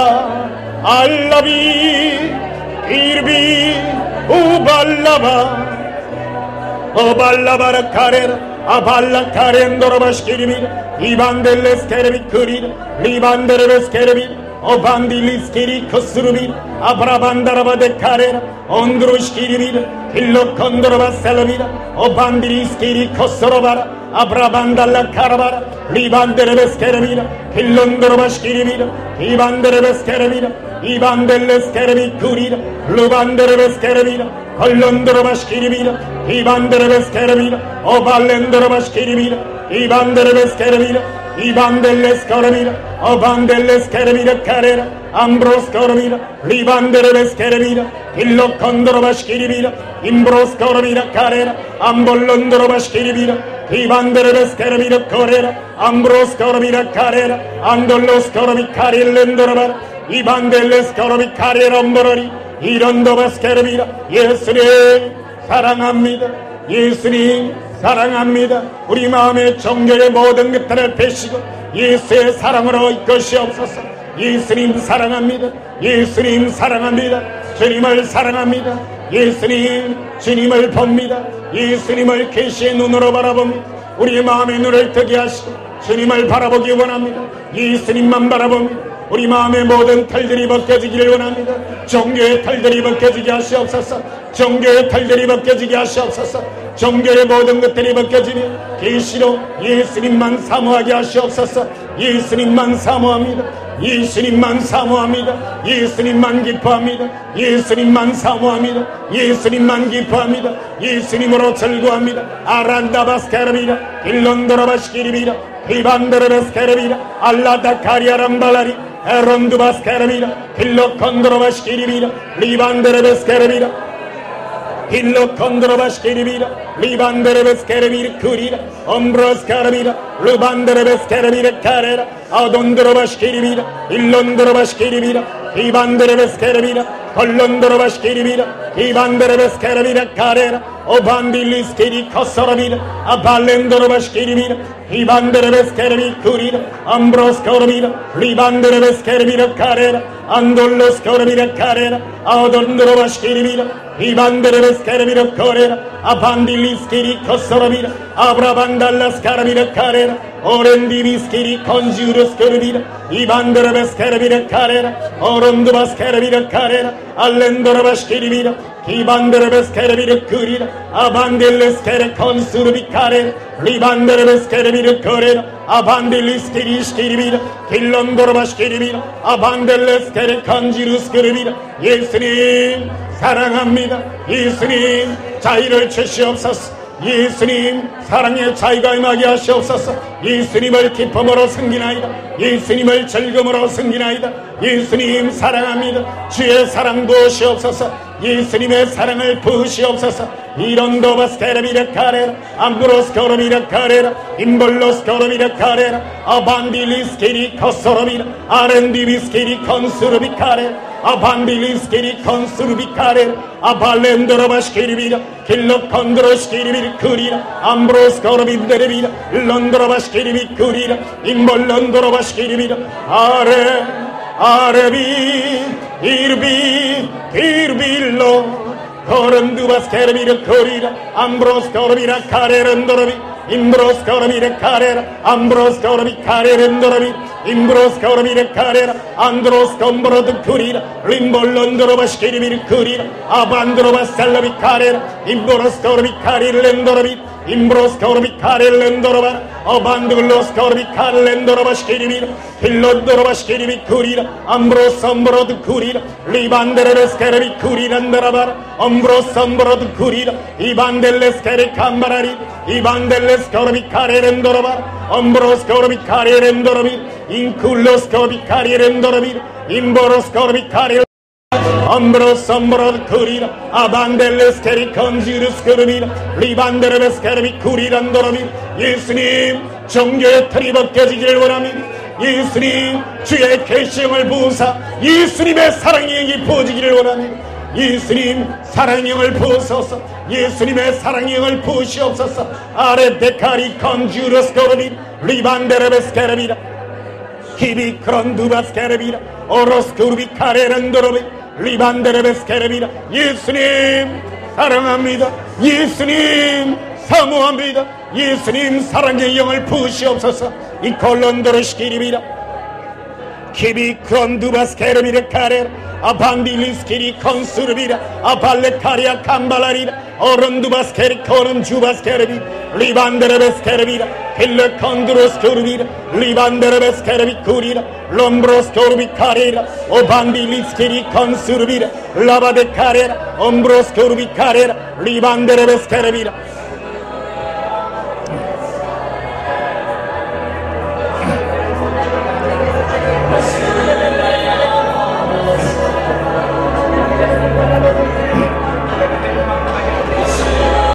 Allavi, Irbi, Uballaba, Oballabara Carrera, Aballa Carendorobas Kiribira, Ibandeles Kerabicurira, Libanderebes Kerabira, Obandilis Kiri Kosurubir, Abrabandaraba de Carrera, Ondrush Kiribir, Hillo Kondorova Selavira, Obandilis Kiri Kosorobara, Abrabandala Carabara, Libanderebes Kerabira, Hillondorobas Kiribir, Ibanderebes Kerabira, Ibandeles Kerabicurira, Lubanderebes Kerabira, Kollondorobas Kiribira, Ibanderebes Kerabira, Obalendorobas Kiribira, Ibanderebes Kerabira, Ibandeles Korabira, Obandeles Kerabira Carrera, Ambros Korabira, Libanderebes Kerabira, Illo Kondorobas Kiribira, Imbros Korabira Carrera, Ambolondorobas Kiribira, Ibanderebes Kerabira Correra, Ambros Korabira Carrera, Andolos Korabicari Lendoraba, Ibandeles Korabicari Romborori, Irondobas Kerabira, 예수님 사랑합니다. 예수님 사랑합니다. 우리 마음의 정결의 모든 것들을 베시고 예수의 사랑으로 이끄시옵소서. 예수님 사랑합니다. 예수님 사랑합니다. 주님을 사랑합니다. 예수님 주님을 봅니다. 예수님을 계시의 눈으로 바라봅니다. 우리 마음의 눈을 뜨게 하시고 주님을 바라보기 원합니다. 예수님만 바라봅니다. 우리 마음의 모든 털들이 벗겨지기를 원합니다. 종교의 털들이 벗겨지게 하시옵소서. 종교의 털들이 벗겨지게 하시옵소서. 종교의 모든 것들이 벗겨지며 계시로 예수님만 사모하게 하시옵소서. 예수님만 사모합니다. 예수님만 사모합니다. 예수님만 기뻐합니다. 예수님만 사모합니다. 예수님만 기뻐합니다. 예수님으로 절구합니다. 아란다바스케르비라 일론도라바시키리비라 히반데르베스케르비라 알라다카리아람발라리 에론두바스케르비라 힐로콘도라바시키리비라 리반데르베스케르비라 Hillo Kondorobas Keribira, Libanderebes Keribira Kurira, Ombros Karabira, Lubanderebes Keribira Carrera, Adondorobas Keribira, Illondorobas Keribira, Ibanderebes Keribira, Kollondorobas Keribira, Ibanderebes Keribira Carrera, Obandilis Keri Kosorabira, Abalendorobas Keribira, Ibanderebes Keribira Kurira, Ambros Korabira, Libanderebes Keribira Carrera, Andollos Korabira Carrera, Adondorobas Keribira, Ibanderebes Keribira Correra, Abandilis Keri Kosorabira, Abrabandallas Karabira Carrera, Orendivis Keri Conjurus Keribira, Ibanderebes Keribira Carrera, Orondubas Keribira Carrera, Allendorobas Keribira, Ibanderebes Keribira Kurira, Abandilis Keri Consurubi Carrera, Libanderebes Keribira Correra, Abandilis Keri Keribira, Killondorobas Keribira, Abandeles Keri Conjurus Keribira, 예수님 사랑합니다. 예수님 자유를 주시옵소서. 예수님 사랑의 자유가 임하게 하시옵소서. 예수님을 기쁨으로 섬기나이다. 예수님을 즐거움으로 섬기나이다. 예수님 사랑합니다. 주의 사랑 부으시옵소서. 예수님의 사랑을 부으시옵소서. 이론도바스 케르비라 카레라 암브로스 코르비라 카레라 임볼로스 코르비라 카레라 아반딜리스 키리 코소르비라 아렌디비스 키리 컨수르비 카레라 아반딜리스키리 컨스루비카레 아발렌더라바시키리비라 킬러 컨드로시키리비리 크리라 암브로스 거르빈데레비라 런더라바시키리비 크리라 임벌런더라바시키리비라 아레비 이르비 이르빌로 거른두바스케르비르 크리라 암브로스 거르비라 카레른더라비 임브로스 거르비르 카레라 암브로스 거르비 카레른더라비 임브로스 거르비르 카레라 안드로스 검브로드 크리라 림볼런더라바시키리비르 크리라 아반드로바살라비 카레라 임브로스 거르비 카리르렌더라비 임브로스 거르비 카렐렌더라바 어반드글로스 거르비 카렐렌더라바시키리비라 힐런더라바시키리비 크리라 암브로스 엄브로드 크리라 리반데레스케르비 크리란더라바라 엄브로스 엄브로드 크리라 이반델레스케르 캄바라리 이반델레스 거르비 카레렌더라바라 엄브로스 거르비 카레렌더라비 인쿨로스 거르비 카레렌더라비 임보로스 거르비 카레 엄브로스 엄브로드 크리라 아반델레스케리 컨지르스 크르비라 리반데레베스케르비 크리란더라비 예수님 정죄의 틀이 벗겨지기를 원합니다. 예수님 주의 계시형을 부으사 예수님의 사랑의 영이 부어지기를 원합니다. 예수님 사랑의 영을 부으소서. 예수님의 사랑의 영을 부으시옵소서. 아레데카리 컨주르스 크르비 리반데레베스케르비라 히비크론두바스케르비라 오로스크루비 카레란더라비 리반데레베스케르비라 예수님 사랑합니다. 예수님 사모합니다. 예수님 사랑의 영을 부으시옵소서. 이 콜론도르시키리비라 키비크론두바스케르비라 카레라 아반딜리스키리 컨스르비라 아발레카리아 캄발라리라 어른두바스케리 코른주바스케르비 리반데레베스케르비라 힐레컨드로스케르비라 리반데레베스케르비 쿠리라 롬브로스케르비 카레라 오반딜리스키리 컨스르비라 라바데카레라 엄브로스케르비 카레라 리반데레베스케르비라